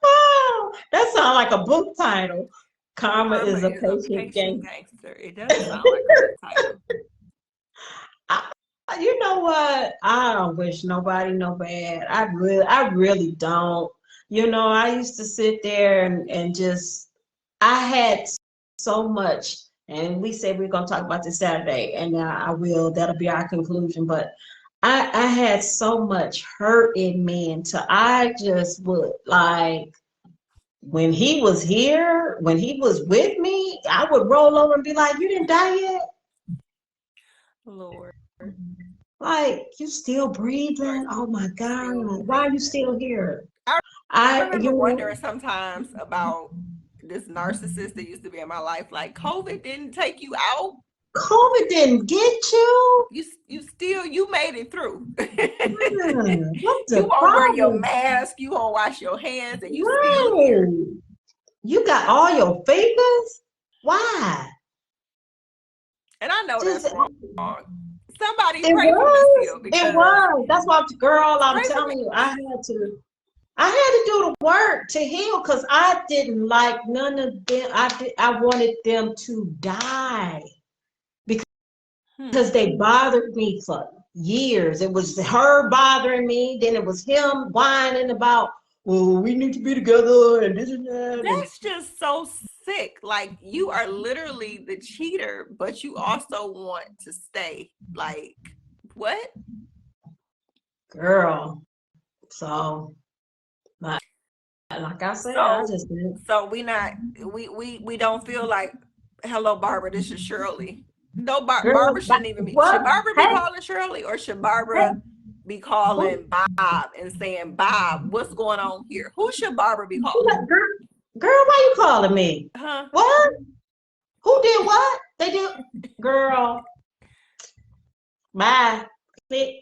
Oh, that sounds like a book title. Karma
Karma
is a
is a
patient
patient
game.
gangster. It does sound like a book title.
I, you know what? I don't wish nobody no bad. I really don't. I used to sit there and just, I had so much, and we said we're gonna talk about this Saturday, and I will. That'll be our conclusion. But I had so much hurt in me until I just would like when he was here, when he was with me, I would roll over and be like, "You didn't die yet?
Lord,
Like you still
you are
breathing? Oh my God!
still
Why are you
breathing.
still here?"
I
I,
remember wondering sometimes about this narcissist that used to be in my life. Like COVID didn't take you out.
COVID didn't get you.
You made it through.
What's
You
the
won't wear your
problem?
mask, you won't wash your hands, and you still here.
Right. You got all your fingers? Why?
And I know
Just
that's wrong. Somebody
it
pray for Miss
was.
Hill
It
because
was. That's why, girl, I'm
pray for me.
telling you, I had to do the work to heal because I didn't like none of them. I wanted them to die because
Hmm.
they bothered me for years. It was her bothering me, then it was him whining about, well, we need to be together and this and that. And
That's just so sick. Like you are literally the cheater, but you also want to stay. Like what?
girl, so like I said, I
So
just did.
so we don't feel like hello Barbara, this is Shirley. No,
Girl,
Barbara shouldn't even be.
what?
Should Barbara be
Hey,
calling Shirley or should
hey,
Barbara be
who,
calling Bob and saying, Bob, what's going on here? Who should Barbara be
who
calling?
that girl? Girl, why you calling me?
Huh?
What? Who did what? They did. Girl, bye. Click.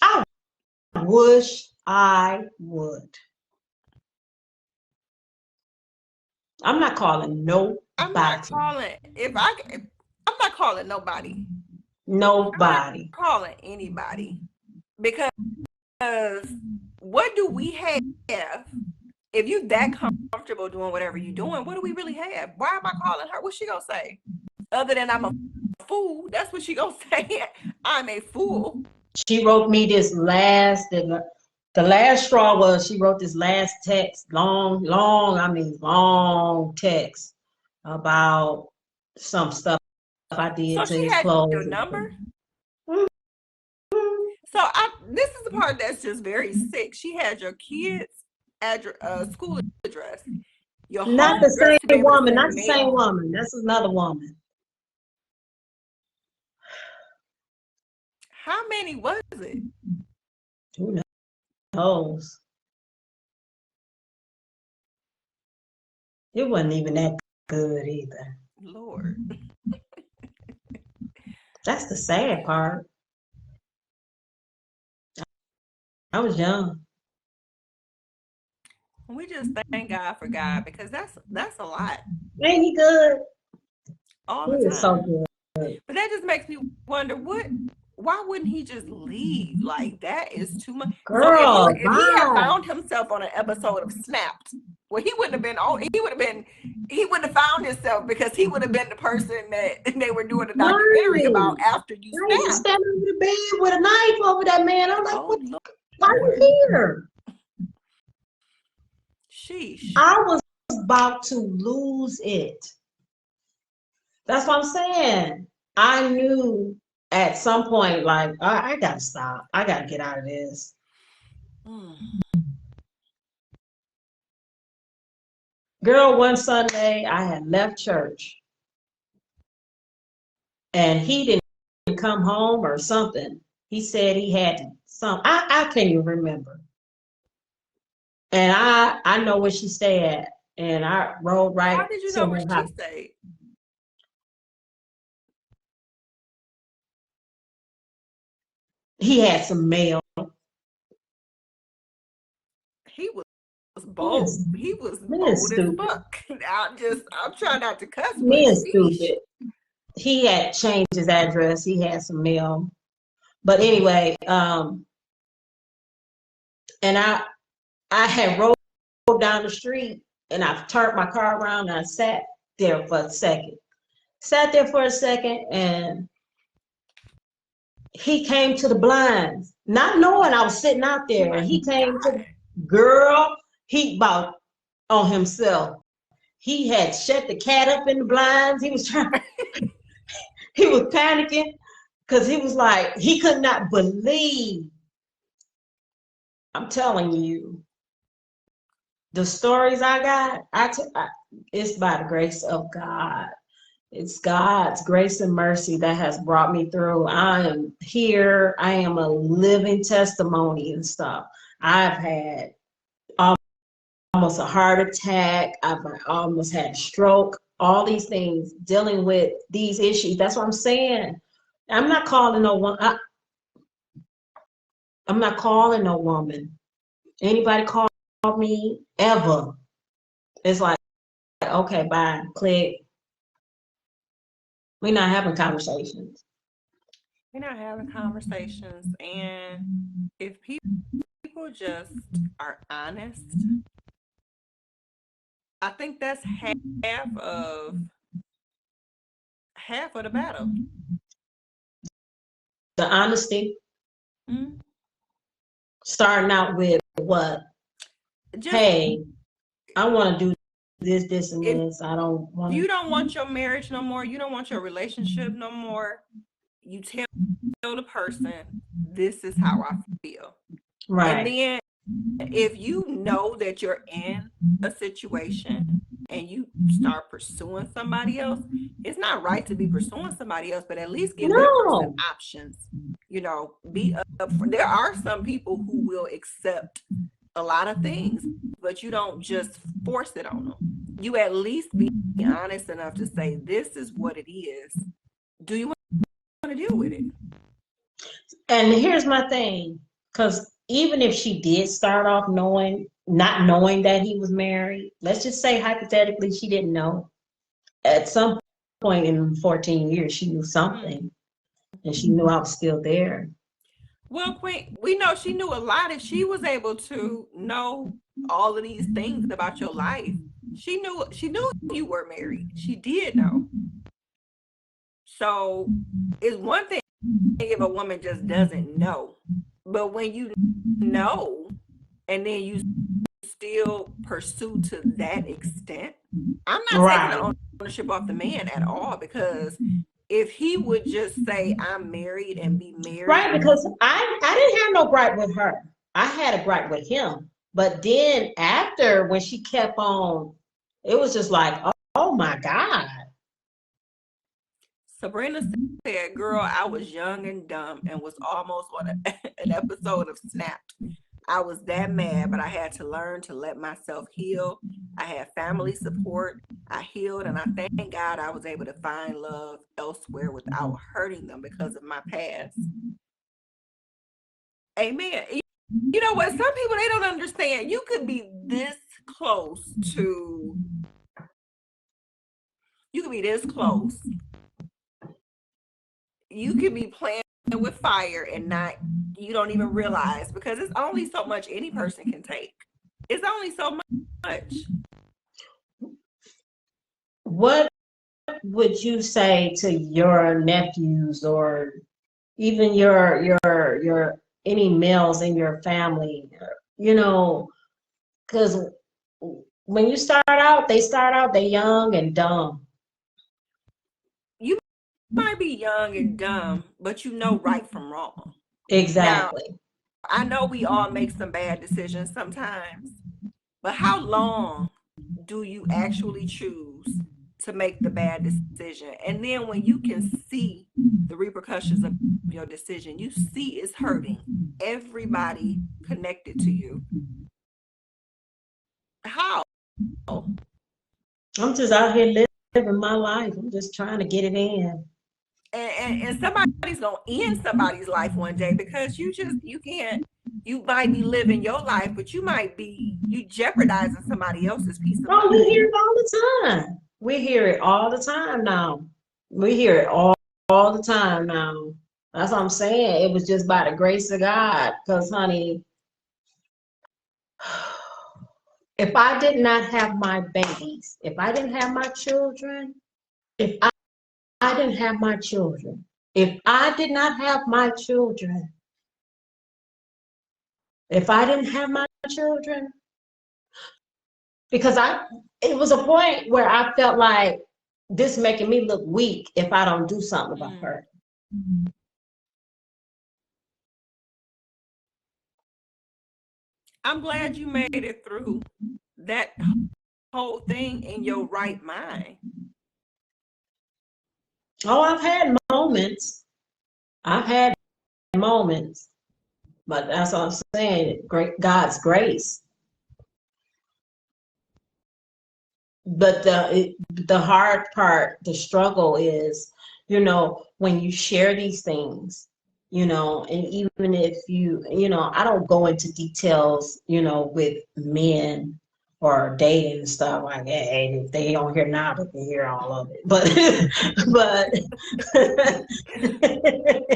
I wish I would. I'm not calling
I'm not
nobody.
calling I'm not calling nobody. I'm not
Nobody.
calling anybody because what do we have if you that comfortable doing whatever you're doing? What do we really have? Why am I calling her? What's she gonna say? Other than I'm a fool, that's what she gonna say. I'm a fool.
She wrote me this the last straw was she wrote this last text, long text about some stuff I did
So
to
she
his
had your
clothes.
number.
Mhm.
So this is the part that's just very sick. She had your kids' address, school address, your
Not
home
the
address to be
same
able to
woman, not
send
the same
mail.
woman. That's another woman.
How many was it?
Who knows? It wasn't even that good either.
Lord.
That's the sad part. I was young.
We just thank God for God, because that's a lot
Ain't he good?
all
He
the
is so
time.
good.
But that just makes me wonder, why wouldn't he just leave? Like, that is too much. So
Girl,
if he had
bye.
found himself on an episode of Snapped, well, he wouldn't have found himself, because he would have been the person that they were doing a documentary
Right.
about after you
Right. He was
snapped.
standing over the bed with a knife over that man. I'm like, what?
Oh
Why are
Lord.
you here?
Sheesh.
I was about to lose it. That's what I'm saying. I knew at some point, like, I gotta stop. I gotta get out of this.
Mm.
Girl, one Sunday I had left church and he didn't come home or something. He said he had some, I can't even remember. And I know where she stayed at. And I rode
How
right
did you
to
know what
her
she
house.
said?
He had some mail.
He was
Yes,
bold. He was
man
bold as
stupid.
fuck. I'm trying not to cuss, but
Man
sheesh.
stupid. He had changed his address. He had some mail. But anyway, and I had rolled down the street and I turned my car around and I sat there for a second. Sat there for a second and he came to the blinds, not knowing I was sitting out
Oh
there. And
my
he came to
God.
girl, he bought on himself. He had shut the cat up in the blinds. He was trying, he was panicking because he was like, he could not believe. I'm telling you, the stories I got, it's by the grace of God. It's God's grace and mercy that has brought me through. I am here. I am a living testimony and stuff. I've had almost a heart attack. I've almost had a stroke. All these things dealing with these issues. That's what I'm saying. I'm not calling no one. I'm not calling no woman. Anybody call me ever? It's like, okay, bye, click. We're not having conversations.
We're not having conversations. And if people just are honest, I think that's half of half of the battle.
The honesty,
Mm.
starting out with what?
Just
Hey, I want to do this, this, and
if
this. I don't want
you
to.
don't want your marriage no more, you don't want your relationship no more, you tell the person, this is how I feel. And
Right.
then if you know that you're in a situation and you start pursuing somebody else, it's not right to be pursuing somebody else, but at least give that person
No.
options. Be up for. There are some people who will accept a lot of things, but you don't just force it on them. You at least be honest enough to say, this is what it is. Do you want to deal with it?
And here's my thing, because even if she did start off not knowing that he was married, let's just say hypothetically she didn't know. At some point in 14 years, she knew something, and she knew I was still there.
Well, Queen, we know she knew a lot. If she was able to know all of these things about your life, she knew you were married. She did know. So it's one thing if a woman just doesn't know. But when you know and then you still pursue to that extent, I'm not taking
Right.
the ownership off the man at all, because if he would just say, I'm married, and be married.
Right, because I didn't have no gripe with her. I had a gripe with him. But then after, when she kept on, it was just like, oh my God.
Sabrina said, "Girl, I was young and dumb and was almost on an episode of Snapped. I was that mad, but I had to learn to let myself heal. I had family support. I healed, and I thank God I was able to find love elsewhere without hurting them because of my past." Amen. You know what? Some people, they don't understand. You could be this close to, you could be this close. You could be playing with fire and not, you don't even realize, because it's only so much any person can take. It's only so much.
What would you say to your nephews or even your any males in your family? You know, because when you start out, they young and dumb.
You might be young and dumb, but you know right from wrong. Now,
Exactly.
I know we all make some bad decisions sometimes, but how long do you actually choose to make the bad decision? And then when you can see the repercussions of your decision, you see it's hurting everybody connected to you. How?
I'm just out here living my life. I'm just trying to get it in.
And somebody's gonna end somebody's life one day, because you can't, you might be living your life, but you jeopardizing somebody else's peace of
Oh, we
mind.
hear it all the time. We hear it all the time now. We hear it all the time now. That's what I'm saying. It was just by the grace of God. Because, honey, if I did not have my babies, if I didn't have my children, if I didn't have my children, if I did not have my children, if I didn't have my children, because it was a point where I felt like this making me look weak if I don't do something about her.
I'm glad you made it through that whole thing in your right mind.
Oh, I've had moments. I've had moments, but that's what I'm saying. Great God's grace. But the hard part, the struggle is, when you share these things, and even if I don't go into details, with men or dating and stuff like that. Hey, if they don't hear now, they can hear all of it. But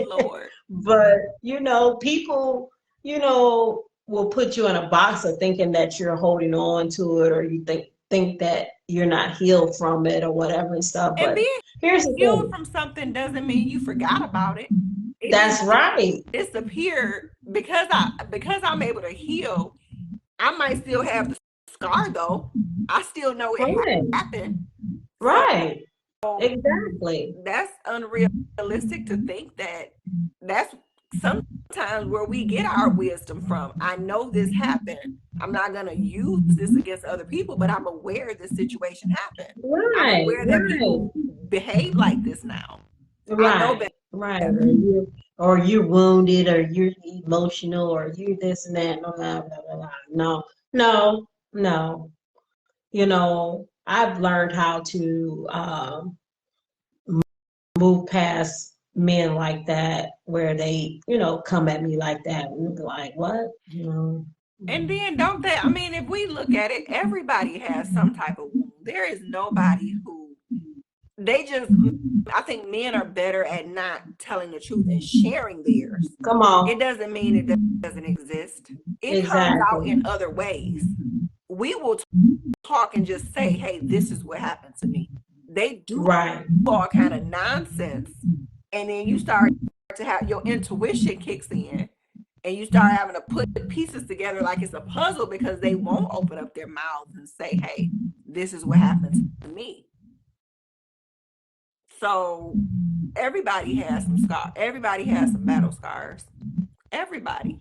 Lord.
but people, will put you in a box of thinking that you're holding on to it, or you think that you're not healed from it or whatever and stuff.
And
But
being
here's the
healed
thing.
from something doesn't mean you forgot about it. It
That's
just
right.
disappeared. Because I'm able to heal. I might still have the scar though. I still know it
Right.
happened. So
Right. Exactly.
that's unrealistic to think that. That's sometimes where we get our wisdom from. I know this happened. I'm not going to use this against other people, but I'm aware this situation happened. I'm
Right.
aware that
Right.
people behave like this now. I know
Right. Right.
better.
Or you're wounded, or you're emotional, or you're this and that. Blah, blah, blah, blah, blah. No. No. No. I've learned how to move past men like that, where they, come at me like that and be like, what?
And then don't they, I mean, if we look at it, everybody has some type of wound. There is nobody who, they just, I think men are better at not telling the truth and sharing theirs.
Come
It
on.
doesn't mean it doesn't exist. It comes out
Exactly.
in other ways. We will talk and just say, hey, this is what happened to me. They do
Right.
all kind of nonsense. And then you start to have your intuition kicks in, and you start having to put pieces together like it's a puzzle, because they won't open up their mouths and say, hey, this is what happened to me. So everybody has some scars. Everybody has some battle scars. Everybody.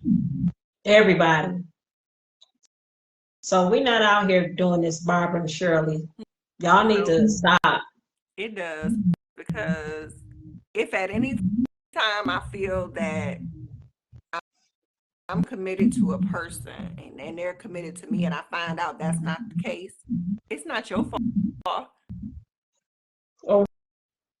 Everybody. So we're not out here doing this, Barbara and Shirley. Y'all need
No,
to stop.
it does, because if at any time I feel that I'm committed to a person and they're committed to me and I find out that's not the case, it's not your fault.
Or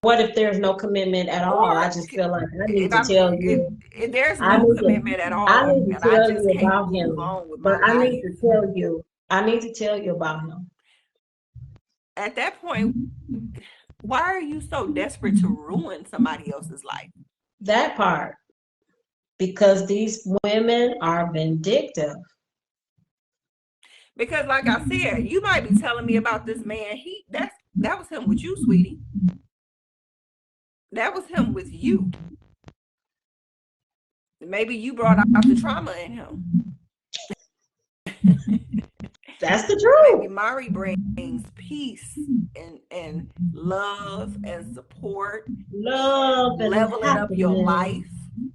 what if there's no commitment at all? I
Or
just feel like I need
if
to
I'm
tell you.
if there's
I
no
need
commitment at
I
all
need
and
to
I
tell
just
you
can't
about
move
him.
on with
But
my
I need
life,
to tell you. I need to tell you about him.
at that point, why are you so desperate to ruin somebody else's life?
That part. Because these women are vindictive.
Because like I said, you might be telling me about this man. That was him with you, sweetie. That was him with you. Maybe you brought out the trauma in him.
That's the
Maybe
truth.
Mari brings peace and love and support and
Love and
leveling up your
happiness.
life.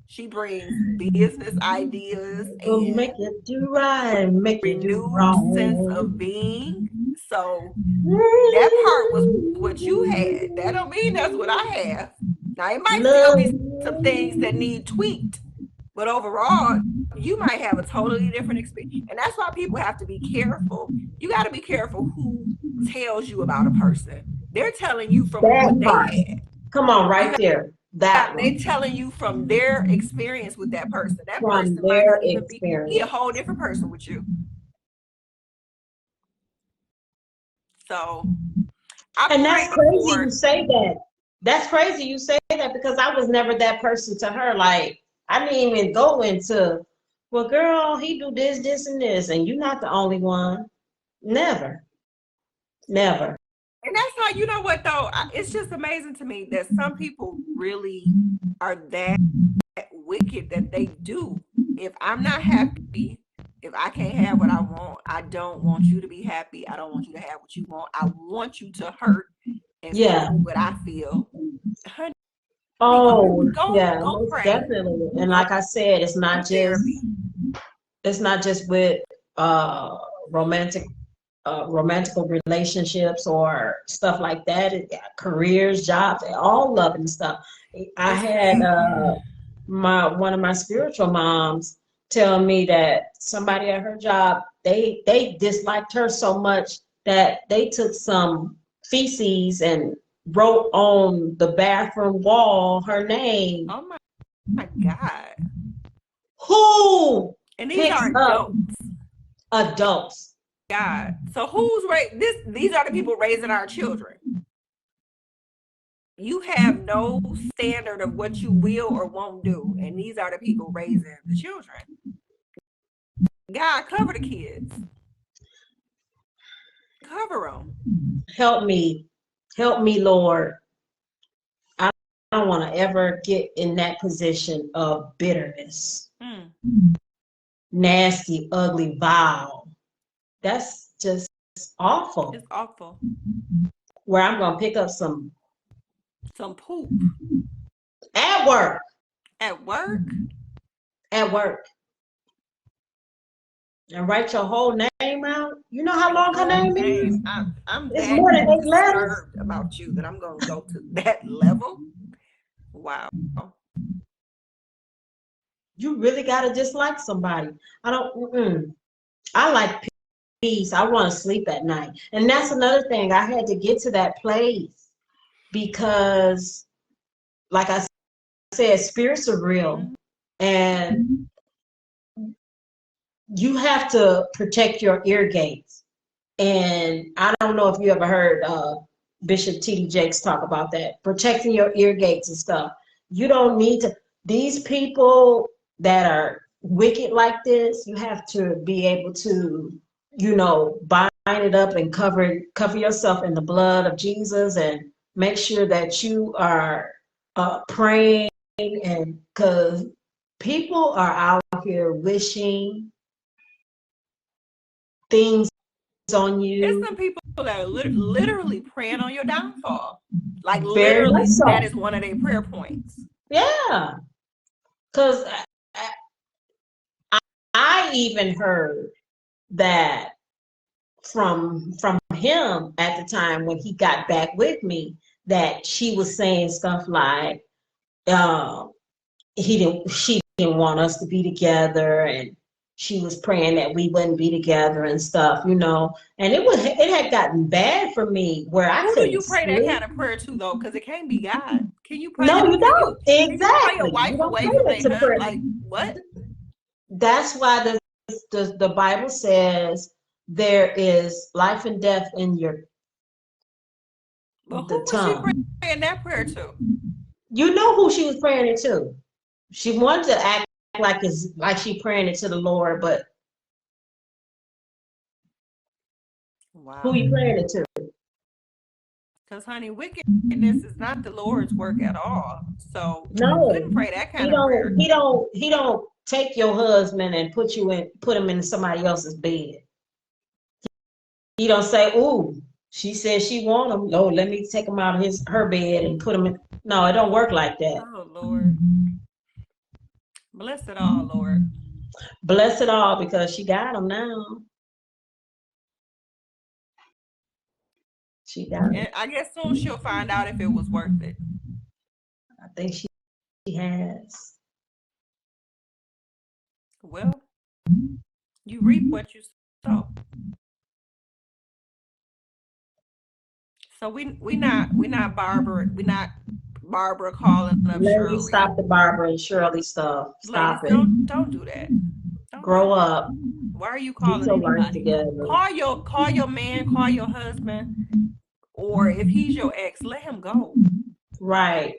She brings business ideas
Will make
and
you do right and make you do
renewed sense of
wrong.
being. So that part was what you had. That don't mean that's what I have. Now it might still
Love.
be some things that need tweaked, but overall, you might have a totally different experience. And that's why people have to be careful. You got to be careful who tells you about a person. They're telling you from what
That
they
part.
had.
Come on,
You
right there. That
they
one.
telling you from their experience with that person. That
From
person might
their
not even be he a whole
experience.
different person with you. So I
And that's
pray
crazy you
for
say that. That's crazy you say that because I was never that person to her. Like, I didn't even go into, well, girl, he do this, this, and this, and you're not the only one. Never. Never.
and that's how you know what though. It's just amazing to me that some people really are that wicked that they do. If I'm not happy, if I can't have what I want, I don't want you to be happy. I don't want you to have what you want. I want you to hurt and
Yeah.
feel what I feel. Honey,
Oh, yeah,
go
most
pray.
definitely. And
Go
like I said,
do therapy.
it's not just with romantic romantical relationships or stuff like that. Careers, jobs, all love and stuff. I
It's
had my one of my spiritual moms tell me that somebody at her job they disliked her so much that they took some feces and wrote on the bathroom wall her name.
oh my God.
Who
And these
picks
are
up
adults.
adults?
God. So who's these are the people raising our children. You have no standard of what you will or won't do, and these are the people raising the children. God, cover the kids. Cover them.
Help me, Lord. I don't want to ever get in that position of bitterness,
Mm,
nasty, ugly, vile. That's just awful.
it's awful.
Where I'm going to pick up some
Some poop
at work,
at work.
at work, and write your whole name out. You know how
Your
long her
whole
name
name.
is?
I'm
It's
that
more than 8 letters.
disturbed about you that I'm gonna go to that level. Wow.
You really got to dislike somebody. I don't, I like peace. I want to sleep at night. And that's another thing. I had to get to that place because, like I said, spirits are real.
Mm-hmm.
And you have to protect your ear gates. And I don't know if you ever heard Bishop T.D. Jakes talk about that, protecting your ear gates and stuff. You don't need to, these people that are wicked like this, you have to be able to, bind it up and cover yourself in the blood of Jesus and make sure that you are praying and because people are out here wishing things on
There's
you.
some people that are literally praying on your downfall. Like
Very much
literally, that
so.
is one of their prayer points.
Yeah, because I even heard that from him at the time when he got back with me that she was saying stuff like, She didn't want us to be together, and she was praying that we wouldn't be together and stuff, you know. And it had gotten bad for me where I
Who do
couldn't
you pray that
sleep.
kind of prayer to though? Because it can't be God. Can you pray
No,
that?
you don't.
Can you pray a
Exactly. You
wife
don't
away
pray
from
that
their
to
husband?
prayer.
Like what?
That's why the Bible says there is life and death in
But who
the
was she
tongue.
praying that prayer to?
You know who she was praying it to. She wanted to act like she praying it to the Lord, but who
Wow.
you praying it to?
Because honey, wickedness is not the Lord's work at all. So you
No,
couldn't pray that
he
kind of
don't.
prayer.
He don't. He don't take your husband and put him in somebody else's bed. He don't say, "Ooh, she said she want him. Oh, let me take him out of her bed and put him in." No, it don't work like that.
Oh Lord. Bless it all, Lord.
Bless it all because she got him now. She got him.
And I guess soon she'll find out if it was worth it.
I think she has.
Well, you reap what you sow. So we not Barbara calling up
Let me
Shirley.
stop the Barbara and Shirley stuff.
Ladies,
Stop it.
don't do that. Don't do
Grow
that.
up.
Why are you
Get
calling
your life
anybody?
together.
Call your man, call your husband, or if he's your ex, let him go.
Right.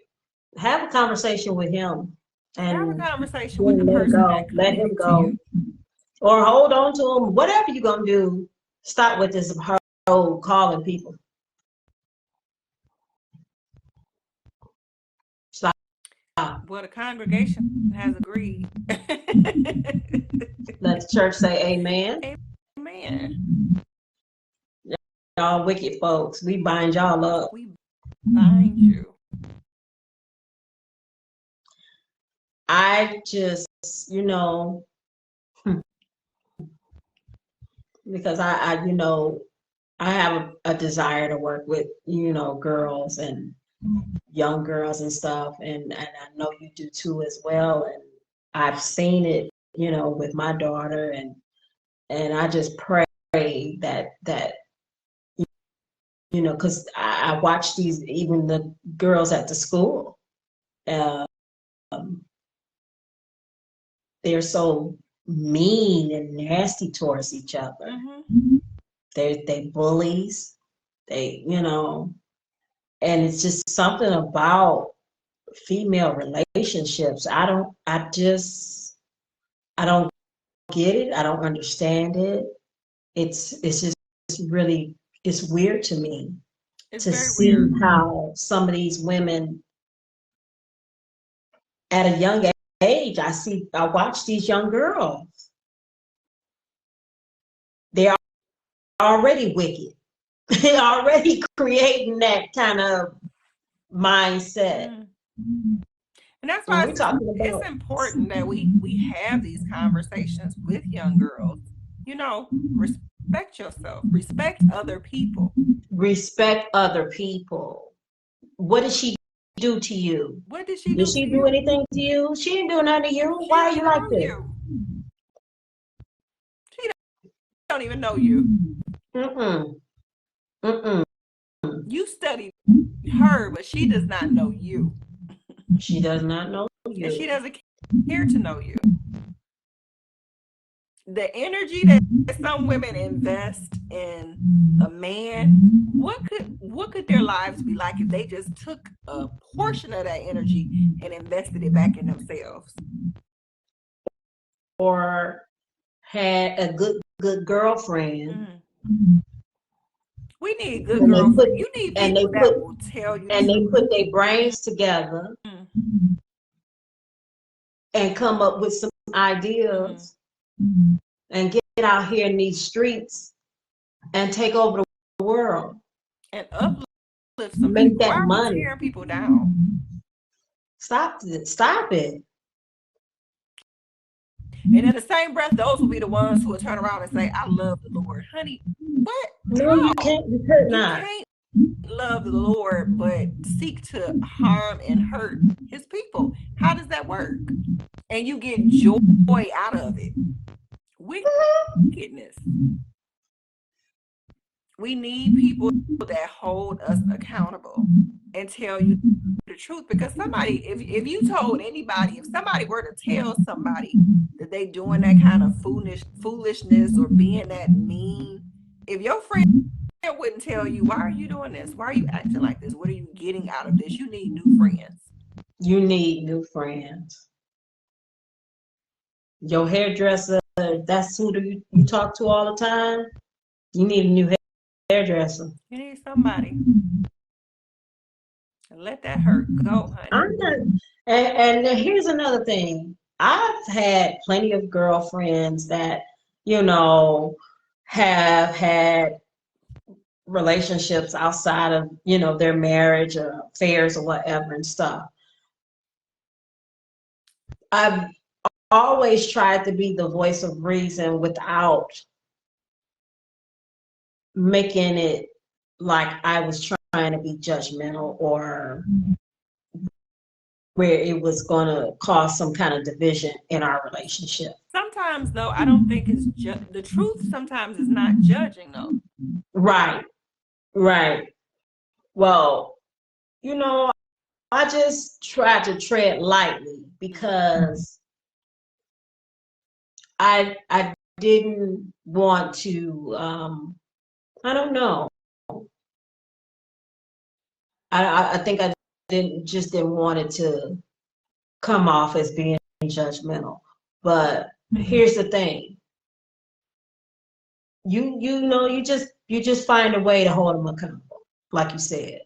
Have a conversation with him
Have a
and
conversation with the
then let it
person
go.
that
Let him
committed to
go.
you.
Or hold on to him. Whatever you're gonna do, stop with this whole calling people. Stop.
Well, the congregation has agreed.
Let the church say amen.
Amen.
Y'all wicked folks. We bind y'all up.
We bind you.
I just, because I have a desire to work with, girls and young girls and stuff, and I know you do too as well. And I've seen it, with my daughter, and I just pray that because I watch these, even the girls at the school, um, they're so mean and nasty towards each other.
Mm-hmm.
They bullies, and it's just something about female relationships. I don't get it. I don't understand it. It's just really, it's weird to me
It's
to
very
see
weird.
how some of these women at a young age, I watch these young girls. They're already wicked. They're already creating that kind of mindset.
Mm. And that's
And
why
we're talking
it's
about
important that we have these conversations with young girls. Respect yourself, respect other people.
respect other people. What did she do to you?
What did she
Did
do to
she do
you?
anything to you? She didn't do nothing to you.
She
Why
don't
are you
even
like
know
this?
you. She don't even know you.
Mm-mm. Mm-mm.
You studied her, but she does not know you.
She does not know
And she
you.
doesn't care to know you. The energy that some women invest in a man, what could their lives be like if they just took a portion of that energy and invested it back in themselves?
Or had a good girlfriend,
Mm. We need good
and they put
girlfriends. You need
and they
people that
put
will tell you the
and they
truth.
put their brains together
Mm.
and come up with some
Mm.
ideas and get out here in these streets and take over the world.
And uplift some
Make
people. Why
that
are we
money.
tearing people down?
Stop it. Stop it.
And in the same breath, those will be the ones who will turn around and say, I love the Lord. Honey, what?
No, you
How?
can't. You could
You
not.
can't love the Lord but seek to harm and hurt his people. How does that work? And you get joy out of it. Wickedness. We need people that hold us accountable and tell you the truth. Because somebody, if you told anybody, if somebody were to tell somebody that they doing that kind of foolishness or being that mean, if your friend wouldn't tell you, why are you doing this? Why are you acting like this? What are you getting out of this? You need new friends.
You need new friends. Your hairdresser, that's who you talk to all the time. You need a new hairdresser.
You need somebody. Let that hurt go, honey.
I'm not, and here's another thing. I've had plenty of girlfriends that, you know, have had relationships outside of, you know, their marriage or affairs or whatever and stuff. I've always tried to be the voice of reason without making it like I was trying to be judgmental or where it was going to cause some kind of division in our relationship.
Sometimes, though, I don't think it's the truth. Sometimes is not judging, though.
Right, right. Well, you know, I just tried to tread lightly because I didn't want to I don't know. I think I didn't want it to come off as being judgmental. But here's the thing. You know, you just find a way to hold them accountable, like you said.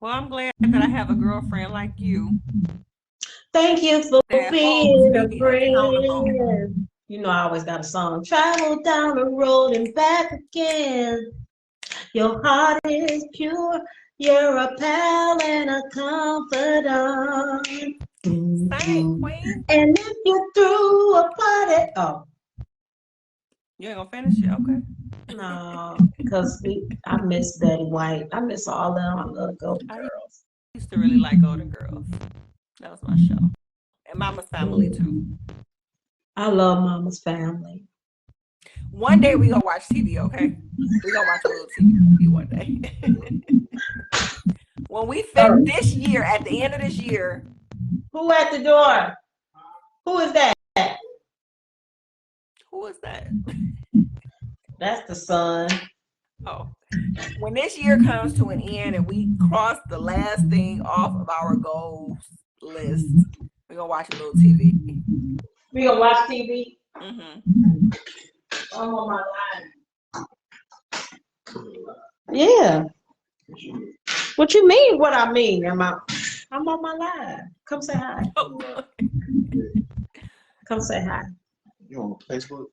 Well, I'm glad that I have a girlfriend like you
Thank you for
that holds
being a
me accountable.
friend. You know, I always got a song. Travel down the road and back again. Your heart is pure. You're a pal and a confidant.
Same, queen.
And if you threw a party, oh.
You ain't gonna finish it? Okay.
No, because I miss Betty White. I miss all of them. I love Golden Girls.
I used to really like Golden Girls. That was my show. And Mama's Family, too.
I love Mama's Family.
One day we gonna watch TV, okay? We gonna watch a little TV one day. When we finish this year, at the end of this year.
Who at the door? Who is that?
Who is that?
That's the sun.
Oh. When this year comes to an end and we cross the last thing off of our goals list, we're gonna watch a little TV.
We gonna watch TV?
Mm-hmm.
I'm on my line. Yeah. What you mean? What I mean? I'm on my line. Come say hi.
Oh.
Come say hi.
You on Facebook?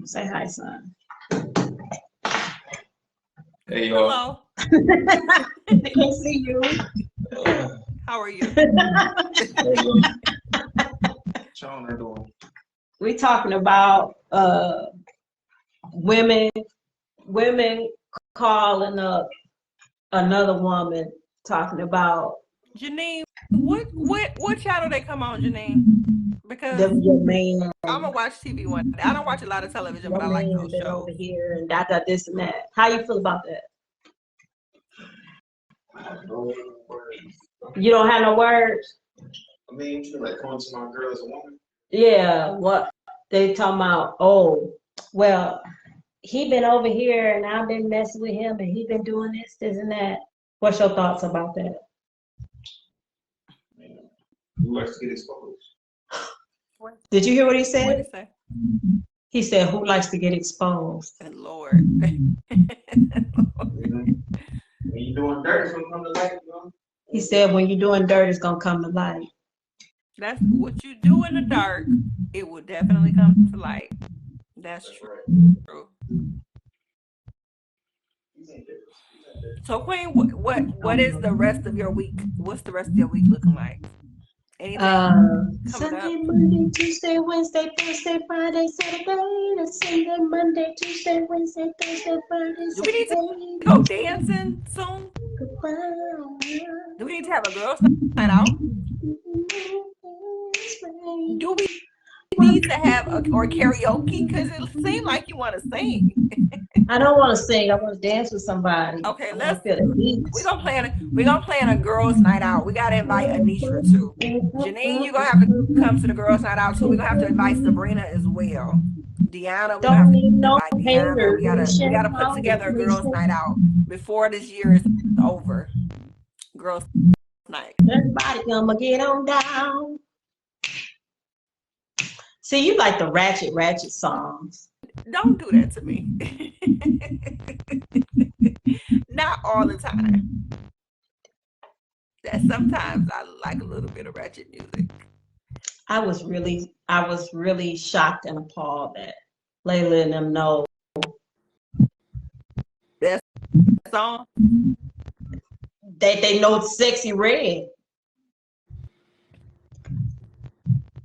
Say hi, son.
Hey, y'all.
Hello.
They can see you.
How are you?
Sean, how doing?
We talking about women calling up another woman talking about
Janine, what channel they come on, Janine? Because
your man.
I'm gonna watch TV one day. I don't watch a lot of television, but I like those
been
shows.
over here and that this and that. How you feel about that? You don't have no words?
I mean, you like calling to my girl as a woman?
Yeah, what they talking about? Oh, well, he been over here and I've been messing with him and he been doing this and that. What's your thoughts about that?
Who likes to get exposed?
Did you hear what he said?
What did he say?
He said, "Who likes to get exposed?"
And Lord.
When you doing dirt, it's gonna come to light, you know?
He said, "When you're doing dirt, it's gonna come to light."
That's what you do in the dark. It will definitely come to light. That's true. So, Queen, what is the rest of your week? What's the rest of your week looking like? Anything coming
Sunday,
up?
Monday, Tuesday, Wednesday, Thursday, Friday, Saturday. That's Sunday, Monday, Tuesday, Wednesday, Thursday, Friday,
Do we need to
Saturday.
go dancing soon? Do we need to have a girls' night out? Do we need to have or karaoke? Because it seems like you want to sing.
I don't want to sing. I want to dance with somebody.
Okay,
I want to feel the heat.
we're gonna plan a girls' night out. We gotta invite Anisha too. Janine, you're gonna have to come to the girls' night out too. We're gonna have to invite Sabrina as well. Deanna, we're gonna have to invite Deanna. We gotta put together a girls' night out before this year is over. Girls' night.
Everybody come get on down. See, you like the ratchet songs.
Don't do that to me. Not all the time. That sometimes I like a little bit of ratchet music.
I was really shocked and appalled that Layla and them know
that song.
They know it's Sexy Red.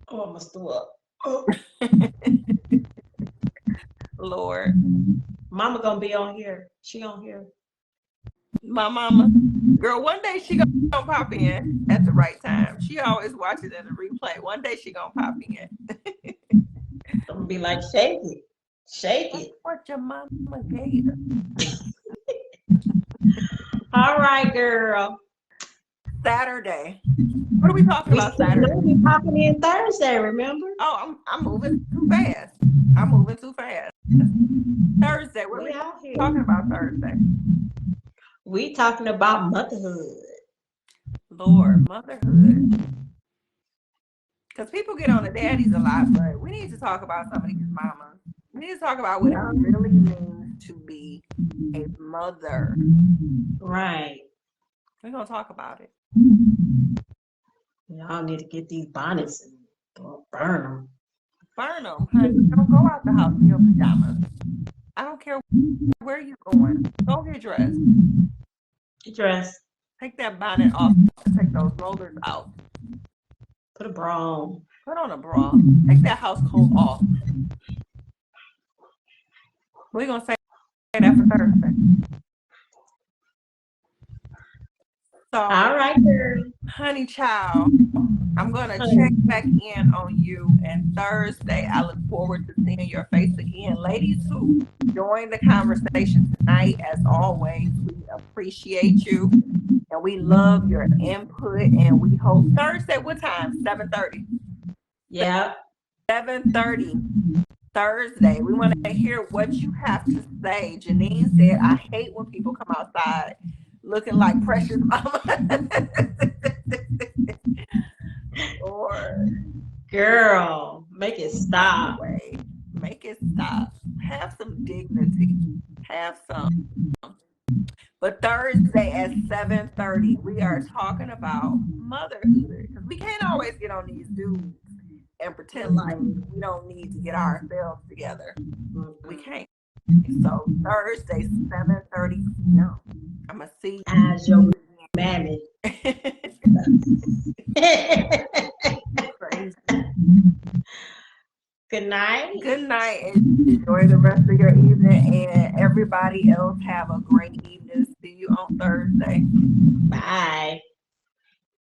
Oh, I must throw up. Oh.
Lord.
Mama gonna be on here. She on here. My
mama. Girl, one day she gonna pop in at the right time. She always watches in the replay. One day she gonna pop in.
I'm gonna be like, shake it. Shake it.
What your mama gave her.
All right, girl.
Saturday. What are we talking about Saturday?
We're popping in Thursday, remember?
Oh, I'm moving too fast. I'm moving too fast. Thursday. What are we talking about Thursday?
We talking about motherhood.
Lord, motherhood. Because people get on the daddies a lot, but we need to talk about some of these mamas. We need to talk about what it really means to be a mother.
Right.
We're going to talk about it.
Y'all need to get these bonnets and burn them.
Burn them, honey. Don't go out the house in your pajamas. I don't care where you're going. Go get dressed.
Get dressed.
Take that bonnet off. Take those rollers out.
Put a bra on.
Put on a bra. Take that house coat off. We're going to say that for Thursday. So,
all right, girl.
Honey child, I'm going to check back in on you. And Thursday, I look forward to seeing your face again. Ladies who joined the conversation tonight, as always, we appreciate you. And we love your input. And we hope Thursday, what time? 7:30.
Yeah.
7:30. Thursday. We want to hear what you have to say. Janine said, I hate when people come outside looking like Precious Mama. Or
girl, make it stop.
Anyway, make it stop. Have some dignity. Have some. But Thursday at 7:30, we are talking about motherhood. Because we can't always get on these dudes and pretend like we don't need to get ourselves together. We can't. So Thursday, 7:30 p.m. I'm going to see you.
As your mammy. Good night.
Good night, and enjoy the rest of your evening. And everybody else have a great evening. See you on Thursday.
Bye.